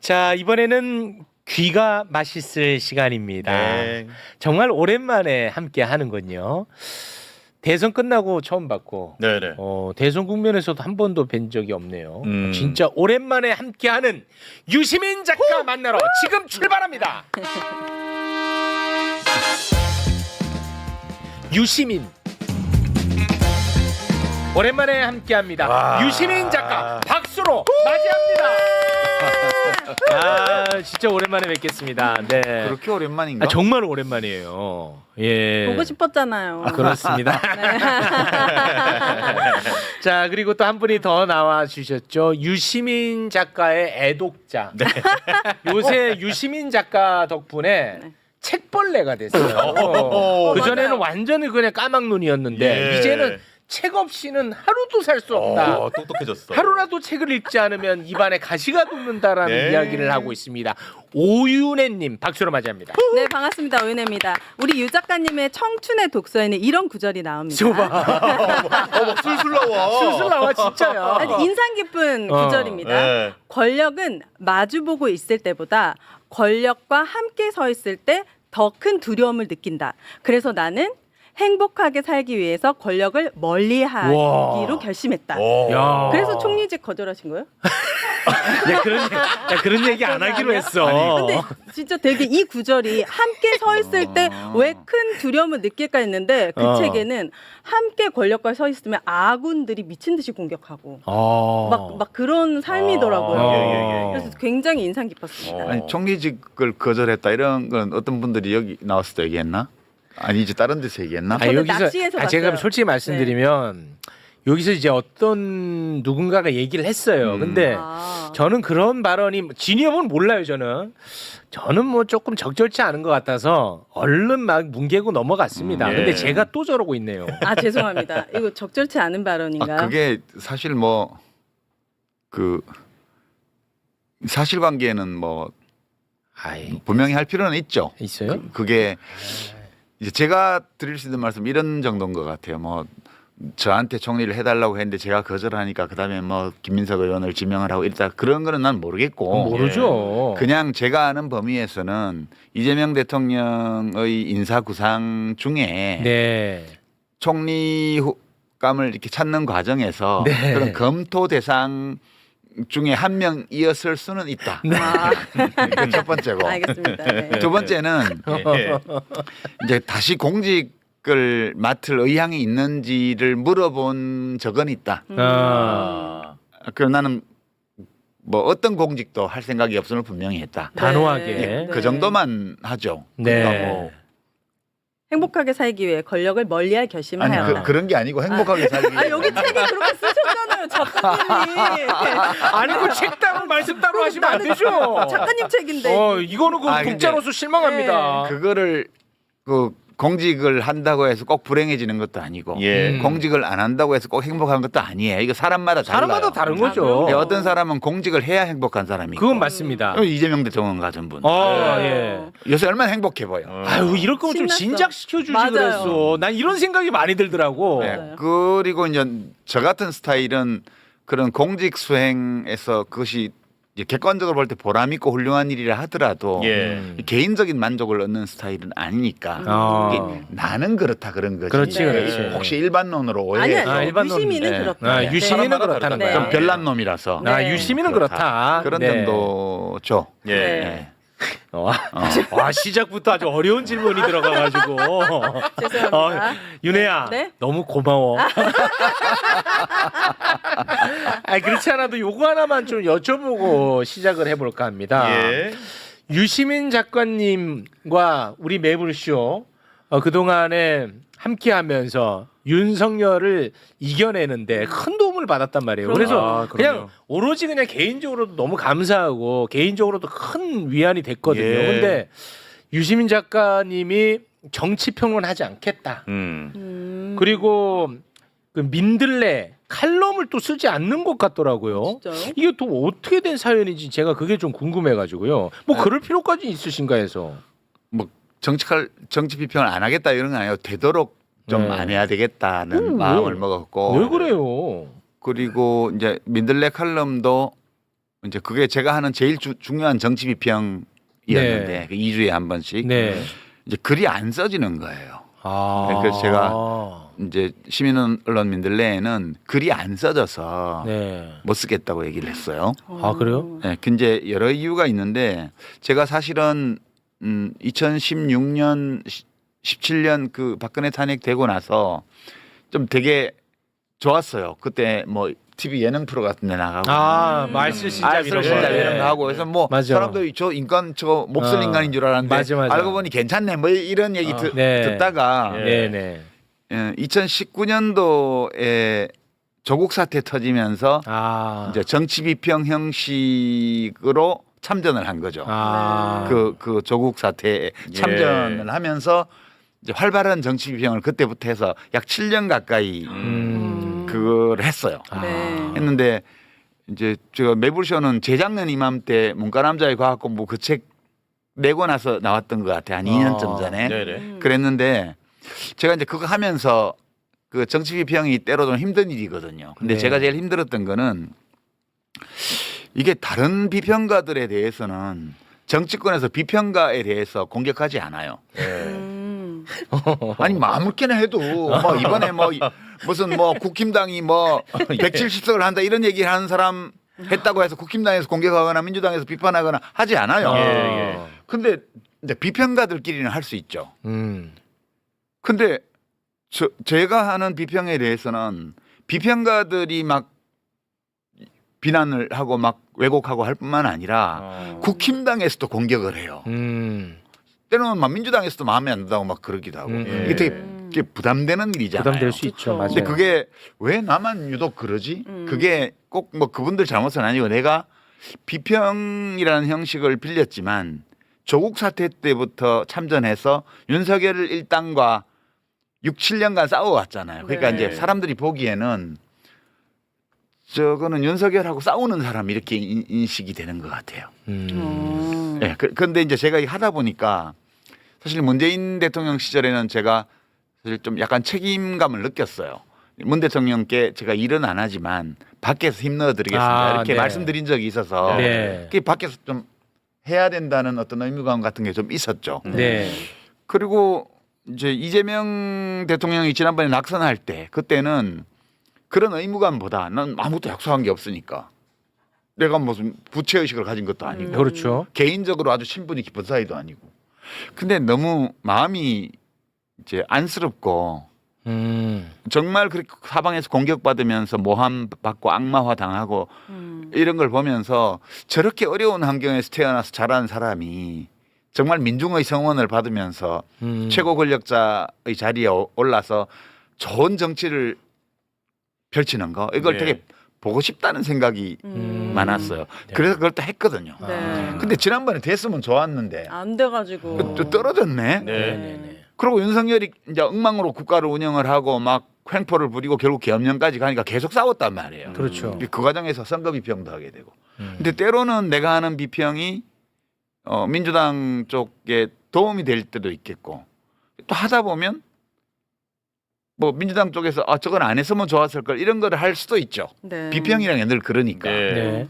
자, 이번에는 귀가 맛있을 시간입니다. 네. 정말 오랜만에 함께 하는군요. 대선 끝나고 처음 봤고 네네. 대선 국면에서도 한 번도 뵌 적이 없네요. 음. 진짜 오랜만에 함께하는 유시민 작가 만나러 지금 출발합니다. 유시민 오랜만에 함께합니다. 와. 유시민 작가 박수로 맞이합니다. 아 진짜 오랜만에 뵙겠습니다. 네. 그렇게 오랜만인가? 아, 정말 오랜만이에요. 예. 보고 싶었잖아요. 그렇습니다. 자 그리고 또 한 분이 더 나와 주셨죠. 유시민 작가의 애독자. 네. 요새 유시민 작가 덕분에 네. 책벌레가 됐어요. 그 전에는 맞아요. 완전히 그냥 까막눈이었는데 예. 이제는 책 없이는 하루도 살 수 없다. 똑똑해졌어. 하루라도 책을 읽지 않으면 입안에 가시가 돋는다라는 네. 이야기를 하고 있습니다. 오윤혜님 박수로 맞이합니다. 네, 반갑습니다. 오윤혜입니다. 우리 유 작가님의 청춘의 독서에는 이런 구절이 나옵니다. 저봐. 막 술술 나와. 술술 나와 진짜야. 아주 인상 깊은 구절입니다. 네. 권력은 마주보고 있을 때보다 권력과 함께 서 있을 때 더 큰 두려움을 느낀다. 그래서 나는 행복하게 살기 위해서 권력을 멀리하기로 와. 결심했다. 야. 그래서 총리직 거절하신 거예요? 야, 그런 얘기 안 하기로 했어. 근데 진짜 되게 이 구절이 함께 서 있을 때 왜 큰 두려움을 느낄까 했는데 그 책에는 함께 권력과 서 있으면 아군들이 미친 듯이 공격하고 막 그런 삶이더라고요. 예. 그래서 굉장히 인상 깊었습니다. 아니 총리직을 거절했다 이런 건 어떤 분들이 여기 나왔을 때 얘기했나? 아니지 다른 데서 얘기했나? 저는 낚시에서 제가 봤어요. 솔직히 말씀드리면 여기서 이제 어떤 누군가가 얘기를 했어요. 근데 아. 저는 그런 발언이 진위업은 몰라요. 저는 뭐 조금 적절치 않은 것 같아서 얼른 막 뭉개고 넘어갔습니다. 예. 근데 제가 또 저러고 있네요. 아 죄송합니다. 이거 적절치 않은 발언인가요? 그게 사실 뭐 그 사실관계는 뭐 아이 분명히 할 필요는 있죠. 있어요? 그게 이제 제가 드릴 수 있는 말씀 이런 정도인 것 같아요. 뭐 저한테 총리를 해달라고 했는데 제가 거절하니까 그다음에 뭐 김민석 의원을 지명을 하고 이랬다 그런 거는 난 모르겠고 모르죠. 그냥 제가 아는 범위에서는 이재명 대통령의 인사 구상 중에 네. 총리감을 이렇게 찾는 과정에서 네. 그런 검토 대상 중에 한 명이었을 수는 있다. 아, 이게 첫 번째고 알겠습니다. 네. 두 번째는 예. 이제 다시 공직을 맡을 의향이 있는지를 물어본 적은 있다. 아, 그럼 나는 뭐 어떤 공직도 할 생각이 없음을 분명히 했다. 단호하게. 네. 그 정도만 하죠. 네. 그러니까 뭐 행복하게 살기 위해 권력을 멀리할 결심을 아니 하였다. 그런 게 아니고 행복하게 살기 위해. 아 여기 책에 그렇게 쓰셨잖아요, 작가님이. 아니 그 책 따로 말씀 따로 하시면 안 되죠. 작가님 책인데. 이거는 그 아, 근데 독자로서 실망합니다. 그거를 그 공직을 한다고 해서 꼭 불행해지는 것도 아니고 예. 공직을 안 한다고 해서 꼭 행복한 것도 아니에요. 이거 사람마다 달라요. 사람마다 다른 거죠. 예, 어떤 사람은 공직을 해야 행복한 사람이고 그건 맞습니다. 이재명 대통령 같은 분 예. 요새 얼마나 행복해 보여. 아유 이럴 거면 좀 신났어. 진작시켜 주지 맞아요. 그랬어. 난 이런 생각이 많이 들더라고. 네. 맞아요. 그리고 이제 저 같은 스타일은 그런 공직 수행에서 그것이 이제 객관적으로 볼 때 보람 있고 훌륭한 일이라 하더라도 예. 개인적인 만족을 얻는 스타일은 아니니까 아. 이게 나는 그렇다 그런 거지. 그렇지, 네. 그렇지. 혹시 일반론으로 아니요, 오해해서 아, 일반론. 유시민은 네. 그렇다. 아, 네. 유시민은 사람마다 그렇다는 네. 거야. 좀 별난 놈이라서 네. 아, 유시민은 그렇다. 그런 네. 점도죠. 예. 네. 와 시작부터 아주 어려운 질문이 들어가가지고. 죄송합니다. 윤혜야, 네? 너무 고마워. 아 그렇지 않아도 요거 하나만 좀 여쭤보고 시작을 해볼까 합니다. 예. 유시민 작가님과 우리 매불쇼 그동안에 함께하면서 윤석열을 이겨내는데 큰 도움을 받았단 말이에요. 그럼요. 그래서 아, 그냥 그럼요. 오로지 그냥 개인적으로도 너무 감사하고 개인적으로도 큰 위안이 됐거든요. 예. 근데 유시민 작가님이 정치평론 하지 않겠다. 그리고 그 민들레 칼럼을 또 쓰지 않는 것 같더라고요. 진짜요? 이게 또 어떻게 된 사연인지 제가 그게 좀 궁금해가지고요. 뭐 그럴 필요까지 있으신가 해서. 뭐 정치 비평을 안 하겠다 이런 건 아니에요. 되도록 좀 네. 안 해야 되겠다는 마음을 먹었고 왜 그래요? 그리고 이제 민들레 칼럼도 이제 그게 제가 하는 제일 중요한 정치 비평이었는데 네. 그 2주에 한 번씩 네. 이제 글이 안 써지는 거예요. 아. 그래서 제가 이제 시민 언론민들 내에는 글이 안 써져서 네. 못 쓰겠다고 얘기를 했어요. 아, 그래요? 네, 근데 여러 이유가 있는데 제가 사실은 2016년, 17년 그 박근혜 탄핵되고 나서 좀 되게 좋았어요. 그때 뭐 TV 예능 프로 같은 데 나가고 말쓸 신잡 알쓸 신잡 이런 거 하고 해서 뭐 맞아. 사람들이 저 인간 저 몹쓸 인간인 줄 알았는데 맞아. 알고 보니 괜찮네 뭐 이런 얘기 네. 듣다가 네네. 2019년도에 조국 사태 터지면서 이제 정치 비평 형식으로 참전을 한 거죠. 그 조국 사태에 참전을 하면서 이제 활발한 정치 비평을 그때부터 해서 약 7년 가까이 그걸 했어요. 네. 했는데 이제 제가 매불쇼는 재작년 이맘때 문과남자의 과학공부 그 책 내고 나서 나왔던 것 같아요. 한 2년쯤 전에. 네네. 그랬는데 제가 이제 그거 하면서 그 정치 비평이 때로 좀 힘든 일이거든요. 근데 네. 제가 제일 힘들었던 거는 이게 다른 비평가들에 대해서는 정치권에서 비평가에 대해서 공격하지 않아요. 아니 뭐 아무렇게나 해도 뭐 이번에 뭐 무슨 뭐 국힘당이 뭐 170석을 한다 이런 얘기를 하는 사람 했다고 해서 국힘당에서 공격하거나 민주당에서 비판하거나 하지 않아요. 근데 이제 비평가들끼리는 할 수 있죠. 근데 제가 하는 비평에 대해서는 비평가들이 막 비난을 하고 막 왜곡하고 할 뿐만 아니라 국힘당에서도 공격을 해요. 때로는 막 민주당에서도 마음에 안 든다고 막 그러기도 하고 이게 되게 부담되는 일이잖아요. 부담될 수 있죠. 맞아요. 근데 그게 왜 나만 유독 그러지? 그게 꼭 뭐 그분들 잘못은 아니고 내가 비평이라는 형식을 빌렸지만 조국 사태 때부터 참전해서 윤석열 일당과 6, 7년간 싸워왔잖아요. 그러니까 네. 이제 사람들이 보기에는 저거는 윤석열하고 싸우는 사람 이렇게 인식이 되는 것 같아요. 네, 그런데 이제 제가 하다 보니까 사실 문재인 대통령 시절에는 제가 사실 좀 약간 책임감을 느꼈어요. 문 대통령께 제가 일은 안 하지만 밖에서 힘 넣어드리겠습니다. 이렇게 네. 말씀드린 적이 있어서 네. 그게 밖에서 좀 해야 된다는 어떤 의무감 같은 게 좀 있었죠. 네. 그리고 이제 이재명 대통령이 지난번에 낙선할 때 그때는 그런 의무감보다 난 아무것도 약속한 게 없으니까 내가 무슨 부채의식을 가진 것도 아니고 그렇죠. 개인적으로 아주 친분이 깊은 사이도 아니고 근데 너무 마음이 이제 안쓰럽고 정말 그렇게 사방에서 공격받으면서 모함 받고 악마화 당하고 이런 걸 보면서 저렇게 어려운 환경에서 태어나서 자란 사람이 정말 민중의 성원을 받으면서 최고 권력자의 자리에 올라서 좋은 정치를 펼치는 거 이걸 네. 되게 보고 싶다는 생각이 많았어요. 그래서 그걸 또 했거든요. 네. 근데 지난번에 됐으면 좋았는데 안 돼가지고. 또 떨어졌네. 네네네. 그리고 윤석열이 이제 엉망으로 국가를 운영을 하고 막 횡포를 부리고 결국 계엄령까지 가니까 계속 싸웠단 말이에요. 그렇죠. 그 과정에서 선거 비평도 하게 되고. 근데 때로는 내가 하는 비평이 민주당 쪽에 도움이 될 때도 있겠고 또 하다 보면 뭐 민주당 쪽에서 저건 안 했으면 좋았을 걸 이런 거를 할 수도 있죠. 네. 비평이라는 게 늘 그러니까. 네.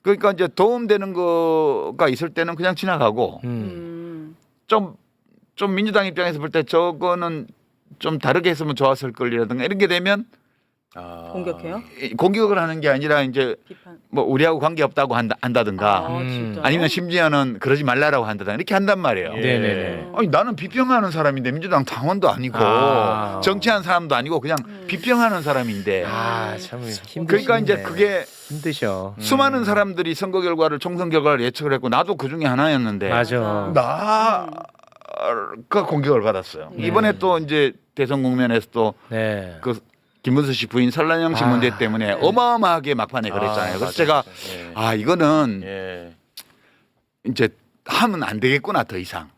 그러니까 이제 도움되는 거가 있을 때는 그냥 지나가고 좀 민주당 입장에서 볼 때 저거는 좀 다르게 했으면 좋았을 걸이라든가 이런 게 되면 공격해요? 공격을 하는 게 아니라 이제 비판. 뭐 우리하고 관계 없다고 한다든가 진짜요? 아니면 심지어는 그러지 말라라고 한다든가 이렇게 한단 말이에요. 네네네. 아니 나는 비평하는 사람인데 민주당 당원도 아니고 정치하는 사람도 아니고 그냥 비평하는 사람인데 참 힘드시네. 그러니까 이제 그게 힘드셔. 수많은 사람들이 선거 결과를 총선 결과를 예측을 했고 나도 그 중에 하나였는데 맞아. 나가 공격을 받았어요. 네. 이번에 또 이제 대선 국면에서 또 네. 그 김문수 씨 부인 설란영 씨 문제 때문에 어마어마하게 막판에 그랬잖아요. 그래서 제가 이거는 예. 이제 하면 안 되겠구나 더 이상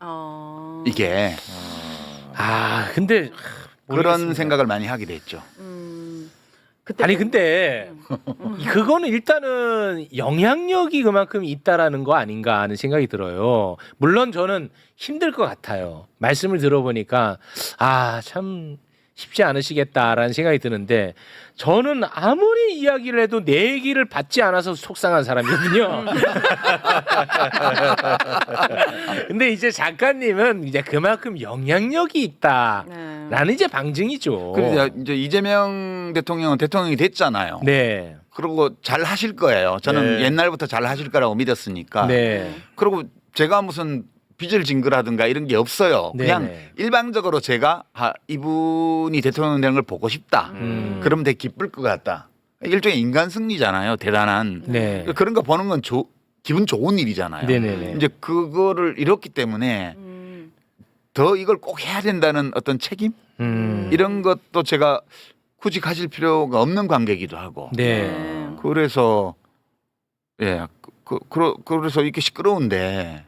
이게 근데 그런 모르겠습니다. 생각을 많이 하게 됐죠. 그때 아니 근데 그거는 일단은 영향력이 그만큼 있다라는 거 아닌가 하는 생각이 들어요. 물론 저는 힘들 것 같아요. 말씀을 들어보니까 참 쉽지 않으시겠다라는 생각이 드는데 저는 아무리 이야기를 해도 내 얘기를 받지 않아서 속상한 사람이거든요. 근데 이제 작가님은 이제 그만큼 영향력이 있다라는 이제 방증이죠. 그래서 이제 이재명 대통령은 대통령이 됐잖아요. 네. 그리고 잘 하실 거예요. 저는 네. 옛날부터 잘 하실 거라고 믿었으니까. 네. 그리고 제가 무슨 빚을 진 거라든가 이런 게 없어요. 그냥 네네. 일방적으로 제가 이분이 대통령 되는 걸 보고 싶다. 그러면 되게 기쁠 것 같다. 일종의 인간 승리잖아요. 대단한. 네. 그런 거 보는 건 기분 좋은 일이잖아요. 네네네. 이제 그거를 잃었기 때문에 더 이걸 꼭 해야 된다는 어떤 책임 이런 것도 제가 굳이 가질 필요가 없는 관계이기도 하고. 네. 그래서 예, 그래서 이렇게 시끄러운데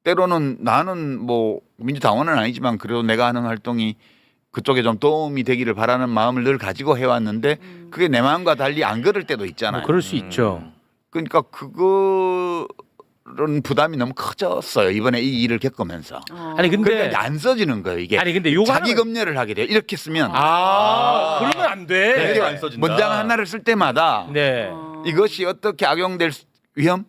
때로는 나는 뭐 민주당원은 아니지만 그래도 내가 하는 활동이 그쪽에 좀 도움이 되기를 바라는 마음을 늘 가지고 해왔는데 그게 내 마음과 달리 안 그럴 때도 있잖아요. 뭐 그럴 수 있죠. 그러니까 그런 부담이 너무 커졌어요. 이번에 이 일을 겪으면서. 아니 근데 그러니까 이제 안 써지는 거예요. 이게 아니 근데 요거 자기 하나는- 검열을 하게 돼요. 이렇게 쓰면 그러면 안 돼. 네. 안 써진다. 문장 하나를 쓸 때마다 네. 이것이 어떻게 악용될 위험?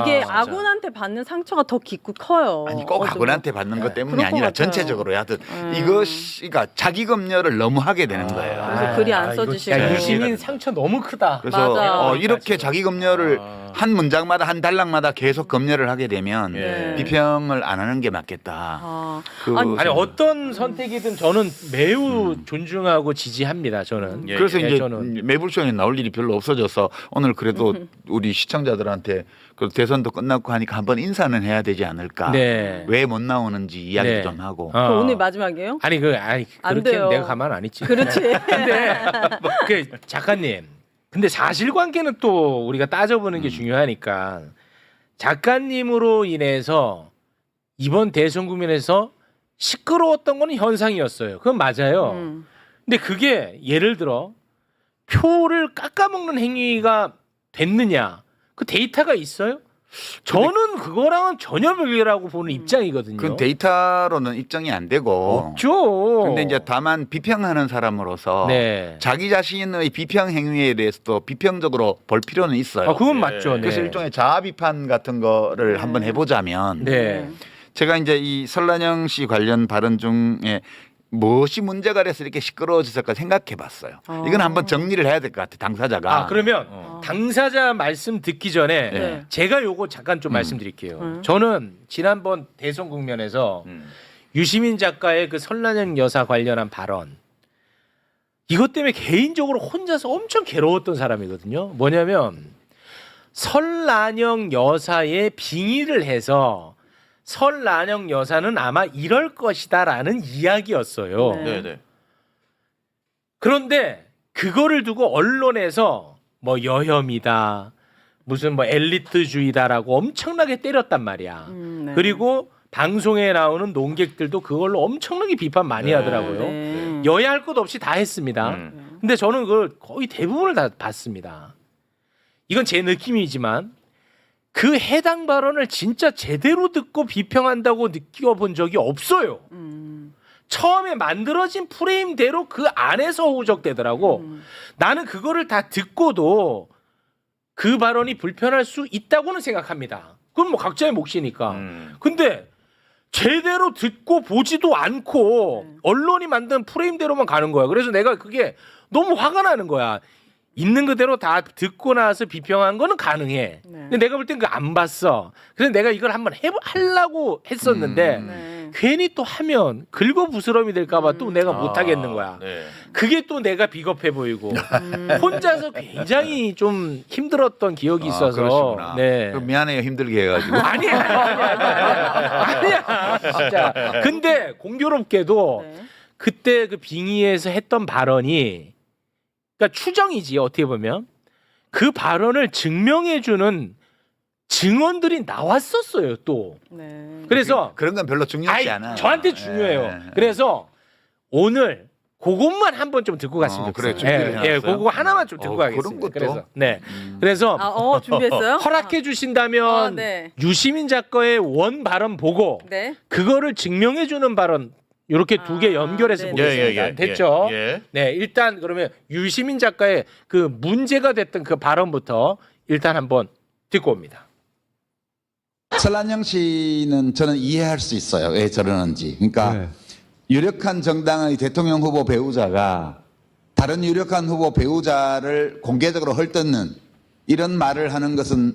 이게 진짜. 아군한테 받는 상처가 더 깊고 커요. 아니 꼭 어쩌면. 아군한테 받는 것 때문이 그럴 것 아니라 같아요. 전체적으로 하든 이것이 그러니까 자기 검열을 너무 하게 되는 거예요. 그래서 글이 안 이거 써지시고. 진짜 유시민 상처 너무 크다. 그래서 맞아. 이렇게 자기 검열을 한 문장마다 한 단락마다 계속 검열을 하게 되면 네. 비평을 안 하는 게 맞겠다. 아, 그- 아니 어떤 선택이든 저는 매우 존중하고 지지합니다. 저는. 예, 그래서 예, 이제 저는. 매불쇼에 나올 일이 별로 없어져서 오늘 그래도 우리 시청자들한테 그 대선도 끝났고 하니까 한번 인사는 해야 되지 않을까. 네. 왜 못 나오는지 이야기 네. 좀 하고. 그럼 오늘 마지막이에요? 아니 안 그렇게 돼요. 내가 가만 안 있지. 그렇지. 근데 그 작가님. 근데 사실관계는 또 우리가 따져보는 게 중요하니까 작가님으로 인해서 이번 대선 국면에서 시끄러웠던 거는 현상이었어요. 그건 맞아요. 근데 그게 예를 들어 표를 깎아먹는 행위가 됐느냐? 그 데이터가 있어요? 저는 그거랑은 전혀 별개라고 보는 입장이거든요. 그 데이터로는 입증이 안 되고. 없죠. 근데 이제 다만 비평하는 사람으로서 네. 자기 자신의 비평 행위에 대해서도 비평적으로 볼 필요는 있어요. 그건 맞죠. 네. 그래서 일종의 자아 비판 같은 거를 한번 해보자면 네. 제가 이제 이 설란영 씨 관련 발언 중에 무엇이 문제가 돼서 이렇게 시끄러워졌을까 생각해봤어요. 이건 한번 정리를 해야 될 것 같아 당사자가. 그러면 당사자 말씀 듣기 전에 네. 제가 요거 잠깐 좀 말씀드릴게요. 저는 지난번 대선 국면에서 유시민 작가의 그 설란영 여사 관련한 발언 이것 때문에 개인적으로 혼자서 엄청 괴로웠던 사람이거든요. 뭐냐면 설란영 여사의 빙의를 해서 설란영 여사는 아마 이럴 것이다라는 이야기였어요. 네. 네. 그런데 그거를 두고 언론에서 뭐 여혐이다, 무슨 뭐 엘리트주의다라고 엄청나게 때렸단 말이야. 네. 그리고 방송에 나오는 논객들도 그걸로 엄청나게 비판 많이 하더라고요. 네. 여야할 것 없이 다 했습니다. 근데 저는 그걸 거의 대부분을 다 봤습니다. 이건 제 느낌이지만 그 해당 발언을 진짜 제대로 듣고 비평한다고 느껴본 적이 없어요. 처음에 만들어진 프레임대로 그 안에서 호적되더라고. 나는 그거를 다 듣고도 그 발언이 불편할 수 있다고는 생각합니다. 그건 뭐 각자의 몫이니까. 근데 제대로 듣고 보지도 않고 언론이 만든 프레임대로만 가는 거야. 그래서 내가 그게 너무 화가 나는 거야. 있는 그대로 다 듣고 나서 비평한 거는 가능해. 근데 내가 볼 땐 그거 안 봤어. 그래서 내가 이걸 한번 하려고 했었는데 네. 괜히 또 하면 긁어부스럼이 될까봐 또 내가 못 하겠는 거야. 네. 그게 또 내가 비겁해 보이고 혼자서 굉장히 좀 힘들었던 기억이 있어서. 그러시구나. 네. 그럼 미안해요 힘들게 해가지고. 아니야. 진짜. 근데 공교롭게도 네. 그때 그 빙의에서 했던 발언이 그러니까 추정이지 어떻게 보면 그 발언을 증명해주는 증언들이 나왔었어요 또. 네. 그래서 그런 건 별로 중요하지 않아요. 저한테 중요해요. 예. 그래서 오늘 그것만 한번 좀 듣고 갔으면 그래, 좋겠어요. 준비를 예, 해놨어요? 그거 하나만 좀 듣고 그런 가겠습니다. 것도? 그래서 네, 그래서 준비했어요? 허락해 주신다면 네. 유시민 작가의 원 발언 보고 네. 그거를 증명해 주는 발언 이렇게 두 개 연결해서 네. 보겠습니다. 됐죠? 예. 네, 일단 그러면 유시민 작가의 그 문제가 됐던 그 발언부터 일단 한번 듣고 옵니다. 설란영 씨는 저는 이해할 수 있어요. 왜 저러는지. 그러니까 유력한 정당의 대통령 후보 배우자가 다른 유력한 후보 배우자를 공개적으로 헐뜯는 이런 말을 하는 것은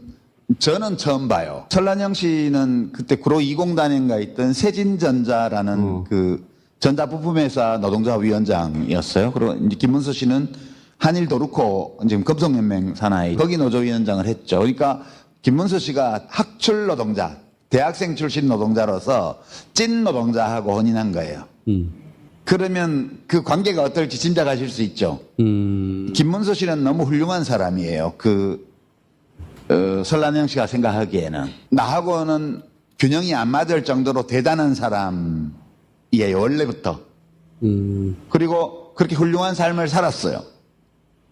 저는 처음 봐요. 설란영 씨는 그때 구로 20단인가 있던 세진전자라는 그 전자부품회사 노동자 위원장이었어요. 그리고 이제 김문수 씨는 한일도르코 지금 금속연맹 산하의 거기 노조위원장을 했죠. 그러니까 김문수 씨가 학출 노동자, 대학생 출신 노동자로서 찐 노동자하고 혼인한 거예요. 그러면 그 관계가 어떨지 짐작하실 수 있죠. 김문수 씨는 너무 훌륭한 사람이에요. 설란영 씨가 생각하기에는 나하고는 균형이 안 맞을 정도로 대단한 사람이에요. 원래부터. 그리고 그렇게 훌륭한 삶을 살았어요.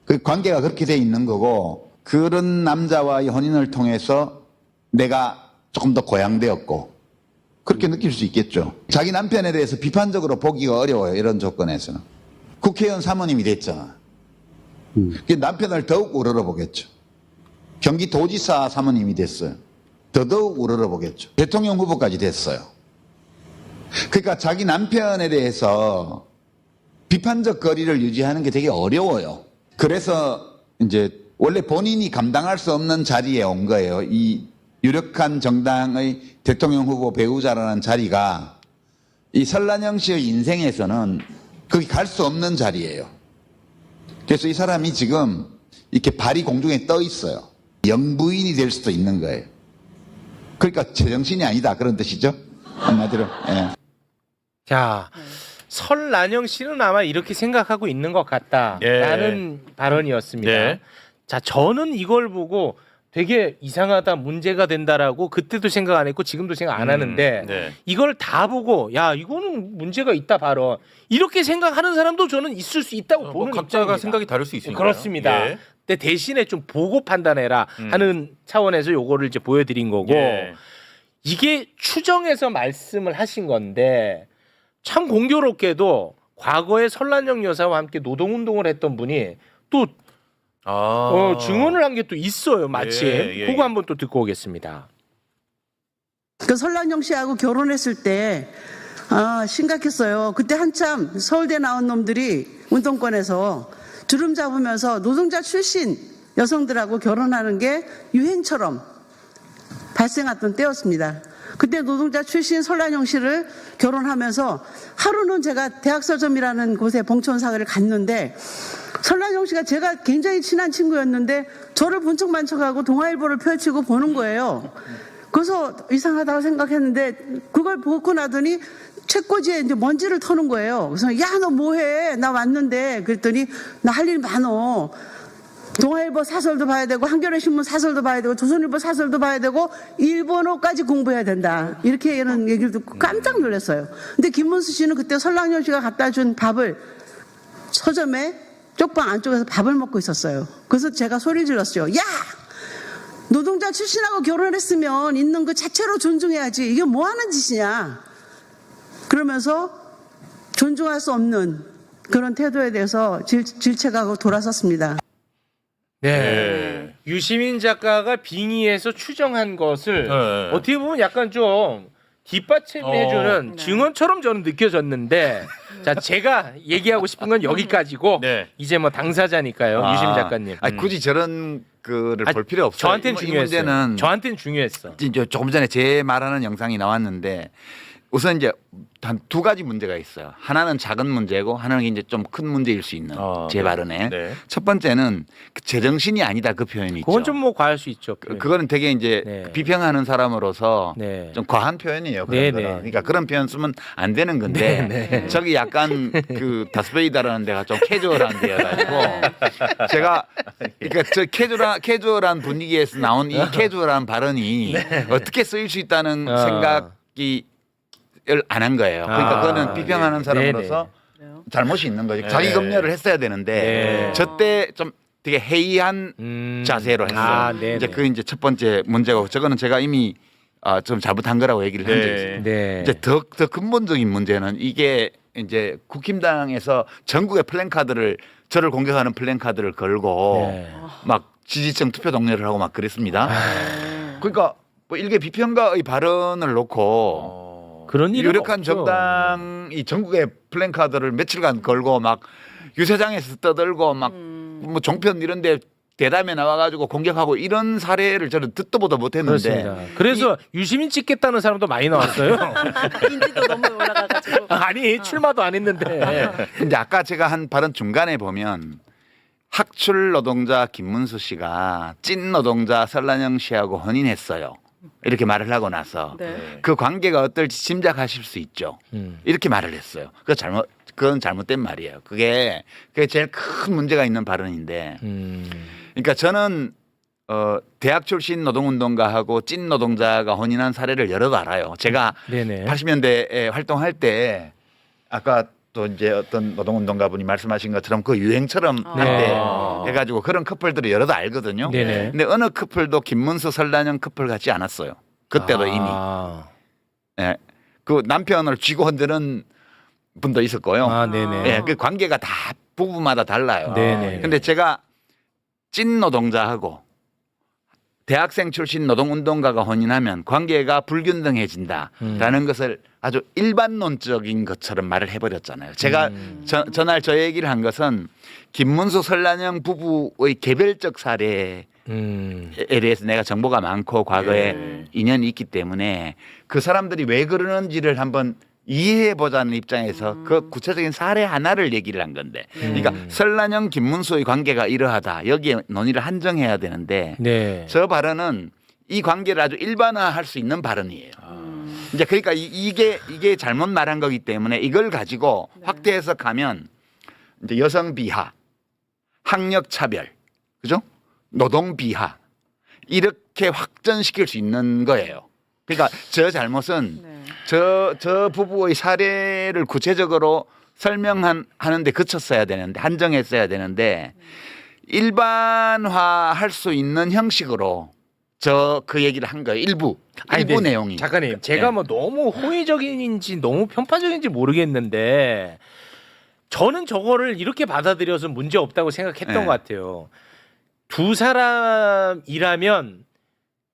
그 관계가 그렇게 돼 있는 거고 그런 남자와의 혼인을 통해서 내가 조금 더 고양되었고 그렇게 느낄 수 있겠죠. 자기 남편에 대해서 비판적으로 보기가 어려워요. 이런 조건에서는. 국회의원 사모님이 됐잖아. 남편을 더욱 우러러보겠죠. 경기도지사 사모님이 됐어요. 더더욱 우러러보겠죠. 대통령 후보까지 됐어요. 그러니까 자기 남편에 대해서 비판적 거리를 유지하는 게 되게 어려워요. 그래서 이제 원래 본인이 감당할 수 없는 자리에 온 거예요. 이 유력한 정당의 대통령 후보 배우자라는 자리가 이 설란영 씨의 인생에서는 거기 갈 수 없는 자리예요. 그래서 이 사람이 지금 이렇게 발이 공중에 떠 있어요. 영부인이 될 수도 있는 거예요. 그러니까 제정신이 아니다 그런 뜻이죠. 한마디로. 예. 자, 설란영 씨는 아마 이렇게 생각하고 있는 것 같다라는 발언이었습니다. 네. 자, 저는 이걸 보고 되게 이상하다, 문제가 된다라고 그때도 생각 안 했고 지금도 생각 안 하는데 네. 이걸 다 보고 야, 이거는 문제가 있다 발언 이렇게 생각하는 사람도 저는 있을 수 있다고 뭐 보는 각자가 입장입니다. 생각이 다를 수 있으니까. 그렇습니다. 예. 근데 대신에 좀 보고 판단해라 하는 차원에서 요거를 이제 보여드린 거고 예. 이게 추정해서 말씀을 하신 건데 참 공교롭게도 과거에 설란영 여사와 함께 노동운동을 했던 분이 또 증언을 한 게 또 있어요. 마침 예. 그거 한번 또 듣고 오겠습니다. 그 설란영 씨하고 결혼했을 때 심각했어요. 그때 한참 서울대 나온 놈들이 운동권에서 주름 잡으면서 노동자 출신 여성들하고 결혼하는 게 유행처럼 발생했던 때였습니다. 그때 노동자 출신 설란영 씨를 결혼하면서 하루는 제가 대학서점이라는 곳에 봉천사를 갔는데 설란영 씨가 제가 굉장히 친한 친구였는데 저를 번쩍만척하고 동아일보를 펼치고 보는 거예요. 그래서 이상하다고 생각했는데 그걸 보고 나더니 책꽂이에 이제 먼지를 터는 거예요. 그래서 야, 너 뭐해? 나 왔는데. 그랬더니 나 할 일 많어. 동아일보 사설도 봐야 되고 한겨레 신문 사설도 봐야 되고 조선일보 사설도 봐야 되고 일본어까지 공부해야 된다. 이렇게 이런 얘기를 듣고 깜짝 놀랐어요. 근데 김문수 씨는 그때 설랑영 씨가 갖다 준 밥을 서점에 쪽방 안쪽에서 밥을 먹고 있었어요. 그래서 제가 소리 질렀어요. 야! 노동자 출신하고 결혼했으면 있는 그 자체로 존중해야지. 이게 뭐 하는 짓이냐. 그러면서 존중할 수 없는 그런 태도에 대해서 질책하고 돌아섰습니다. 네. 유시민 작가가 빙의해서 추정한 것을 네. 어떻게 보면 약간 좀 뒷받침해주는 증언처럼 저는 느껴졌는데 자, 제가 얘기하고 싶은 건 여기까지고 네. 이제 뭐 당사자니까요. 유시민 작가님. 굳이 저런 거를 볼 필요 없어요. 저한테는 이 중요했어요. 문제는 저한테는 중요했어. 이제 조금 전에 제 말하는 영상이 나왔는데 우선 이제 한 두 가지 문제가 있어요. 하나는 작은 문제고 하나는 이제 좀 큰 문제일 수 있는 제 네. 발언에. 네. 첫 번째는 그 제정신이 아니다 그 표현이 있죠. 그건 좀 뭐 과할 수 있죠. 그거는 되게 이제 네. 비평하는 사람으로서 네. 좀 과한 표현이에요. 그런 네, 거는. 네. 그러니까 그런 표현 쓰면 안 되는 건데 네. 저기 약간 그 다스베이다라는 데가 좀 캐주얼한 데여가지고 제가 그러니까 저 캐주얼한 분위기에서 나온 이 캐주얼한 발언이 어떻게 쓰일 수 있다는 생각이 안 한 거예요. 그러니까 그거는 비평하는 사람으로서 잘못이 있는 거죠. 자기 검열을 했어야 되는데 저때 좀 되게 해이한 자세로 했어요. 네네. 이제 그 이제 첫 번째 문제고 저거는 제가 이미 좀 잘못한 거라고 얘기를 한 적이 있어요. 네. 이제 더 근본적인 문제는 이게 이제 국힘당에서 전국의 플랜카드를 저를 공격하는 플랜카드를 걸고 네. 막 지지층 투표 독려를 하고 막 그랬습니다. 그러니까 뭐 일개 비평가의 발언을 놓고 그런 일은 유력한 없죠. 정당이 전국의 플랜카드를 며칠간 걸고 막 유세장에서 떠들고 막 뭐 종편 이런데 대담에 나와가지고 공격하고 이런 사례를 저는 듣도 보도 못했는데 그렇습니다. 그래서 유시민 찍겠다는 사람도 많이 나왔어요. 인지도 너무 올라가가지고. 아니 출마도 안 했는데. 근데 아까 제가 한 발언 중간에 보면 학출 노동자 김문수 씨가 찐 노동자 설란영 씨하고 혼인했어요. 이렇게 말을 하고 나서 네. 그 관계가 어떨지 짐작하실 수 있죠. 이렇게 말을 했어요. 그건 잘못된 말이에요. 그게 제일 큰 문제가 있는 발언인데. 그러니까 저는 대학 출신 노동운동가하고 찐 노동자가 혼인한 사례를 여러 알아요. 제가 네네. 80년대에 활동할 때 아까 또 이제 어떤 노동운동가 분이 말씀하신 것처럼 그 유행처럼 할 때 네. 해가지고 그런 커플들을 여러 알거든요. 네네. 근데 어느 커플도 김문수 설란영 커플 같지 않았어요. 그때도 이미. 예. 그 남편을 쥐고 흔드는 분도 있었고요. 아, 네네. 예, 그 관계가 다 부부마다 달라요. 네네. 근데 제가 찐 노동자하고 대학생 출신 노동운동가가 혼인하면 관계가 불균등해진다라는 것을 아주 일반론적인 것처럼 말을 해버렸잖아요. 제가 전날 저 얘기를 한 것은 김문수 설란영 부부의 개별적 사례에 대해서 내가 정보가 많고 과거에 인연이 있기 때문에 그 사람들이 왜 그러는지를 한번 이해해 보자는 입장에서 그 구체적인 사례 하나를 얘기를 한 건데, 그러니까 설란영 김문수의 관계가 이러하다 여기에 논의를 한정해야 되는데 네. 저 발언은 이 관계를 아주 일반화할 수 있는 발언이에요. 이제 그러니까 이게 잘못 말한 거기 때문에 이걸 가지고 확대 해석하면 이제 여성 비하, 학력 차별, 그죠? 노동 비하 이렇게 확전시킬 수 있는 거예요. 그러니까 저 잘못은 저 부부의 사례를 구체적으로 설명하는데 그쳤어야 되는데 한정했어야 되는데 일반화할 수 있는 형식으로 그 얘기를 한 거예요. 일부 네. 내용이. 작가님, 제가 네. 뭐 너무 호의적인지 너무 편파적인지 모르겠는데 저는 저거를 이렇게 받아들여서 문제 없다고 생각했던 네. 것 같아요. 두 사람이라면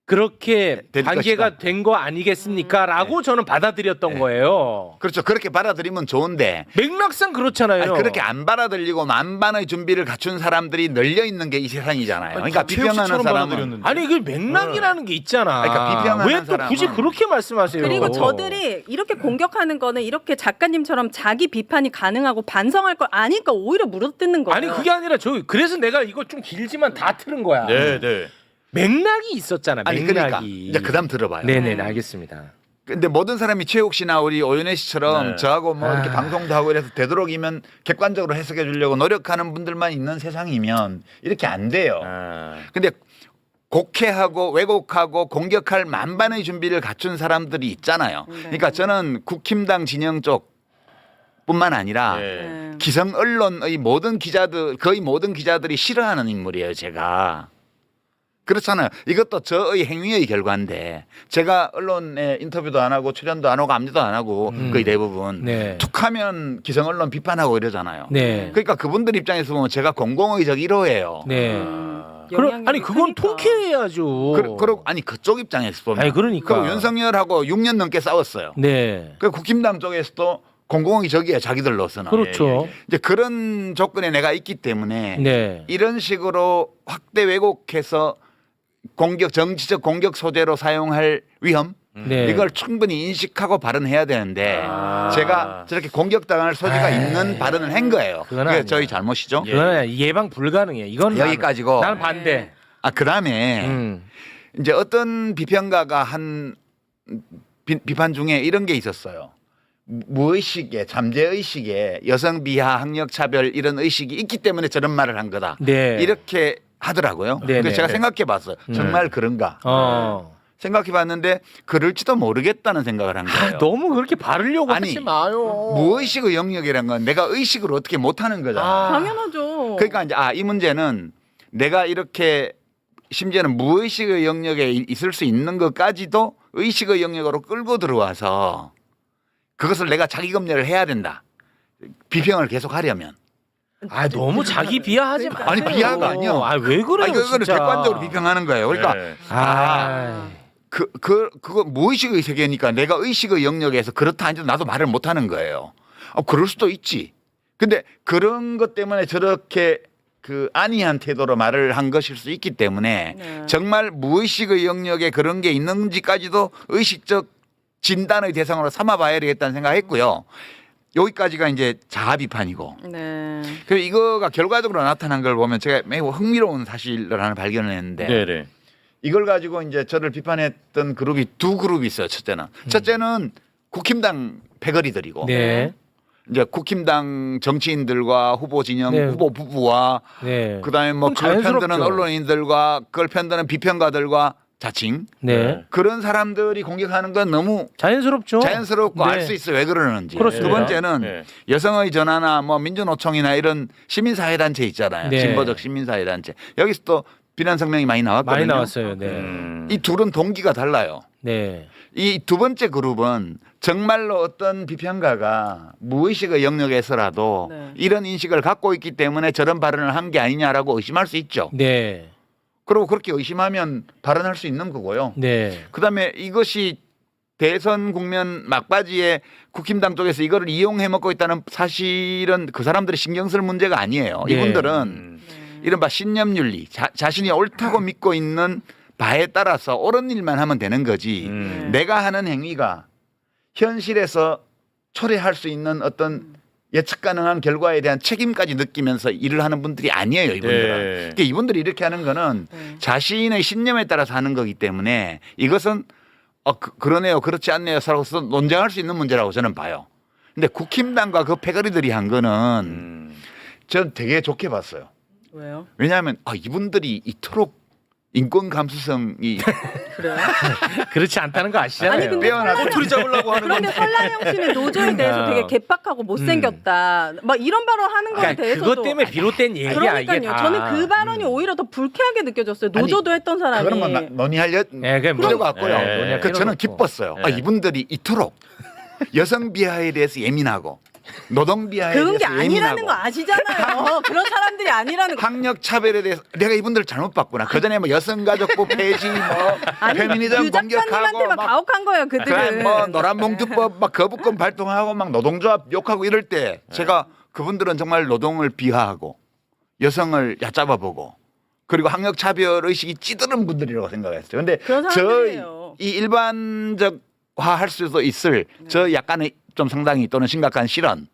그렇게 될 관계가 것이다. 된 거 아니겠습니까? 라고 저는 받아들였던 거예요. 그렇죠. 그렇게 받아들이면 좋은데 맥락상 그렇잖아요. 아니, 그렇게 안 받아들이고 만반의 준비를 갖춘 사람들이 널려 있는 게 이 세상이잖아요. 그러니까 비평하는 사람은 아니 그 맥락이라는 게 있잖아. 그러니까 비평하는 왜 또 굳이 사람은- 그렇게 말씀하세요? 그리고 저들이 이렇게 공격하는 거는 이렇게 작가님처럼 자기 비판이 가능하고 반성할 걸 아니까 오히려 물어뜯는 거예요. 아니 그게 아니라 그래서 내가 이거 좀 길지만 다 틀은 거야. 네, 네. 맥락이 있었잖아. 아니 맥락이. 그러니까 이제 그다음 들어봐요. 네네 알겠습니다. 근데 모든 사람이 최욱 씨나 우리 오연혜 씨처럼 네. 저하고 뭐 이렇게 방송도 하고 이래서 되도록이면 객관적으로 해석해 주려고 노력하는 분들만 있는 세상이면 이렇게 안 돼요. 근데 곡해하고 왜곡하고 공격할 만반의 준비를 갖춘 사람들이 있잖아요. 그러니까 저는 국힘당 진영 쪽뿐만 아니라 네. 기성 언론의 거의 모든 기자들이 싫어하는 인물이에요, 제가. 그렇잖아요. 이것도 저의 행위의 결과인데 제가 언론에 인터뷰도 안 하고 출연도 안 하고 압류도 안 하고 거의 대부분 네. 툭하면 기성 언론 비판하고 이러잖아요. 네. 그러니까 그분들 입장에서 보면 제가 공공의적 1호예요. 네. 영향력이 아니 그건 크니까. 통쾌해야죠. 아니 그쪽 입장에서 보면 아니, 그러니까. 그리고 윤석열하고 6년 넘게 싸웠어요. 네. 그 국힘당 쪽에서도 공공의적이에요, 자기들로서는. 그렇죠. 이제 그런 조건에 내가 있기 때문에 네. 이런 식으로 확대 왜곡해서 정치적 공격 소재로 사용할 위험 네. 이걸 충분히 인식하고 발언해야 되는데 제가 저렇게 공격당할 소지가 있는 발언을 한 거예요. 그건 그게 아니야. 저희 잘못이죠. 그건 예방 불가능해. 이건 여기까지고. 나는 반대. 그다음에 이제 어떤 비평가가 한 비판 중에 이런 게 있었어요. 무의식에 잠재의식에 여성 비하 학력 차별 이런 의식이 있기 때문에 저런 말을 한 거다. 네. 이렇게 하더라고요. 네네. 그래서 제가 생각해 봤어요. 정말 그런가? 생각해 봤는데 그럴지도 모르겠다는 생각을 한 거예요. 너무 그렇게 바르려고 아니, 하지 마요. 무의식의 영역이란 건 내가 의식을 어떻게 못하는 거잖아. 당연하죠. 그러니까 이제 이 문제는 내가 이렇게 심지어는 무의식의 영역에 있을 수 있는 것까지도 의식의 영역으로 끌고 들어와서 그것을 내가 자기 검열을 해야 된다. 비평을 계속 하려면. 아 너무 자기 비하하지 마세요. 아니, 비하가 아니요. 아왜 그래요? 아니, 그거는 진짜. 객관적으로 비평하는 거예요. 그러니까 네. 그거 무의식의 세계니까 내가 의식의 영역에서 그렇다 하는데 나도 말을 못 하는 거예요. 그럴 수도 있지. 근데 그런 것 때문에 저렇게 그 안이한 태도로 말을 한 것일 수 있기 때문에 네. 정말 무의식의 영역에 그런 게 있는지까지도 의식적 진단의 대상으로 삼아봐야 되겠다는 생각했고요. 여기까지가 이제 자아 비판이고. 네. 그리고 이거가 결과적으로 나타난 걸 보면 제가 매우 흥미로운 사실을 하나 발견을 했는데 네네. 이걸 가지고 이제 저를 비판했던 그룹이 두 그룹이 있어요. 첫째는 국힘당 패거리들이고 네. 이제 국힘당 정치인들과 후보 진영 네. 후보 부부와 네. 그다음에 뭐 그럼 그걸 편드는 자연스럽죠. 언론인들과 그걸 편드는 비평가들과 자칭 네. 그런 사람들이 공격하는 건 너무 자연스럽죠. 자연스럽고 네. 알 수 있어 왜 그러는지. 그렇습니다. 두 번째는 네. 여성의 전화나 뭐 민주노총이나 이런 시민사회단체 있잖아요. 네. 진보적 시민사회단체. 여기서 또 비난 성명이 많이 나왔거든요. 많이 나왔어요. 네. 이 둘은 동기가 달라요. 네. 이 두 번째 그룹은 정말로 어떤 비평가가 무의식의 영역에서라도 네. 이런 인식을 갖고 있기 때문에 저런 발언을 한 게 아니냐라고 의심할 수 있죠. 네. 그리고 그렇게 의심하면 발언할 수 있는 거고요. 네. 그다음에 이것이 대선 국면 막바지에 국힘당 쪽에서 이거를 이용해 먹고 있다는 사실은 그 사람들이 신경 쓸 문제가 아니에요. 네. 이분들은 이른바 신념윤리, 자신이 옳다고 믿고 있는 바에 따라서 옳은 일만 하면 되는 거지. 내가 하는 행위가 현실에서 초래할 수 있는 어떤 예측 가능한 결과에 대한 책임까지 느끼면서 일을 하는 분들이 아니에요, 이분들은. 네. 그러니까 이분들이 이렇게 하는 거는 자신의 신념에 따라서 하는 거기 때문에 이것은 그러네요, 그렇지 않네요, 서로서 논쟁할 수 있는 문제라고 저는 봐요. 근데 국힘당과 그 패거리들이 한 거는 저는 되게 좋게 봤어요. 왜요? 왜냐하면 이분들이 이토록 인권 감수성이 그래요? 그렇지 않다는 거 아시잖아요. 아니 근데 빼어나서 꼬투리 잡으려고 하는 그런데 설랑영 씨는 노조에 대해서 되게 개팍하고 못생겼다. 막 이런 발언 하는 거에 그러니까 대해서도 그것 때문에 비롯된 얘기야 이게 그러니까요. 다. 저는 그 발언이 오히려 더 불쾌하게 느껴졌어요. 노조도 했던 사람이. 그런 건 논의할 네, 그게 필요가 없고요. 네. 논의할 그 필요가 저는 없고. 기뻤어요. 이분들이 이토록 여성 비하에 대해서 예민하고 노동 비하에 그런 게 대해서 아니라는 거 예민하고 아시잖아요. 그런 사람들이 아니라는 거. 학력 차별에 대해서 내가 이분들 잘못 봤구나. 그 전에 뭐 여성가족부 폐지, 뭐 페미니즘 유 공격하고 작가님한테만 막 가혹한 거예요. 그래, 그들은. 뭐 노란봉투법 막 거부권 발동하고 막 노동조합 욕하고 이럴 때 제가 그분들은 정말 노동을 비하하고 여성을 얕잡아보고 그리고 학력 차별 의식이 찌드는 분들이라고 생각했어요. 근데 그런 사람들이에요. 이 일반적화할 수도 있을 저 약간의 좀 상당히 또는 심각한 실언.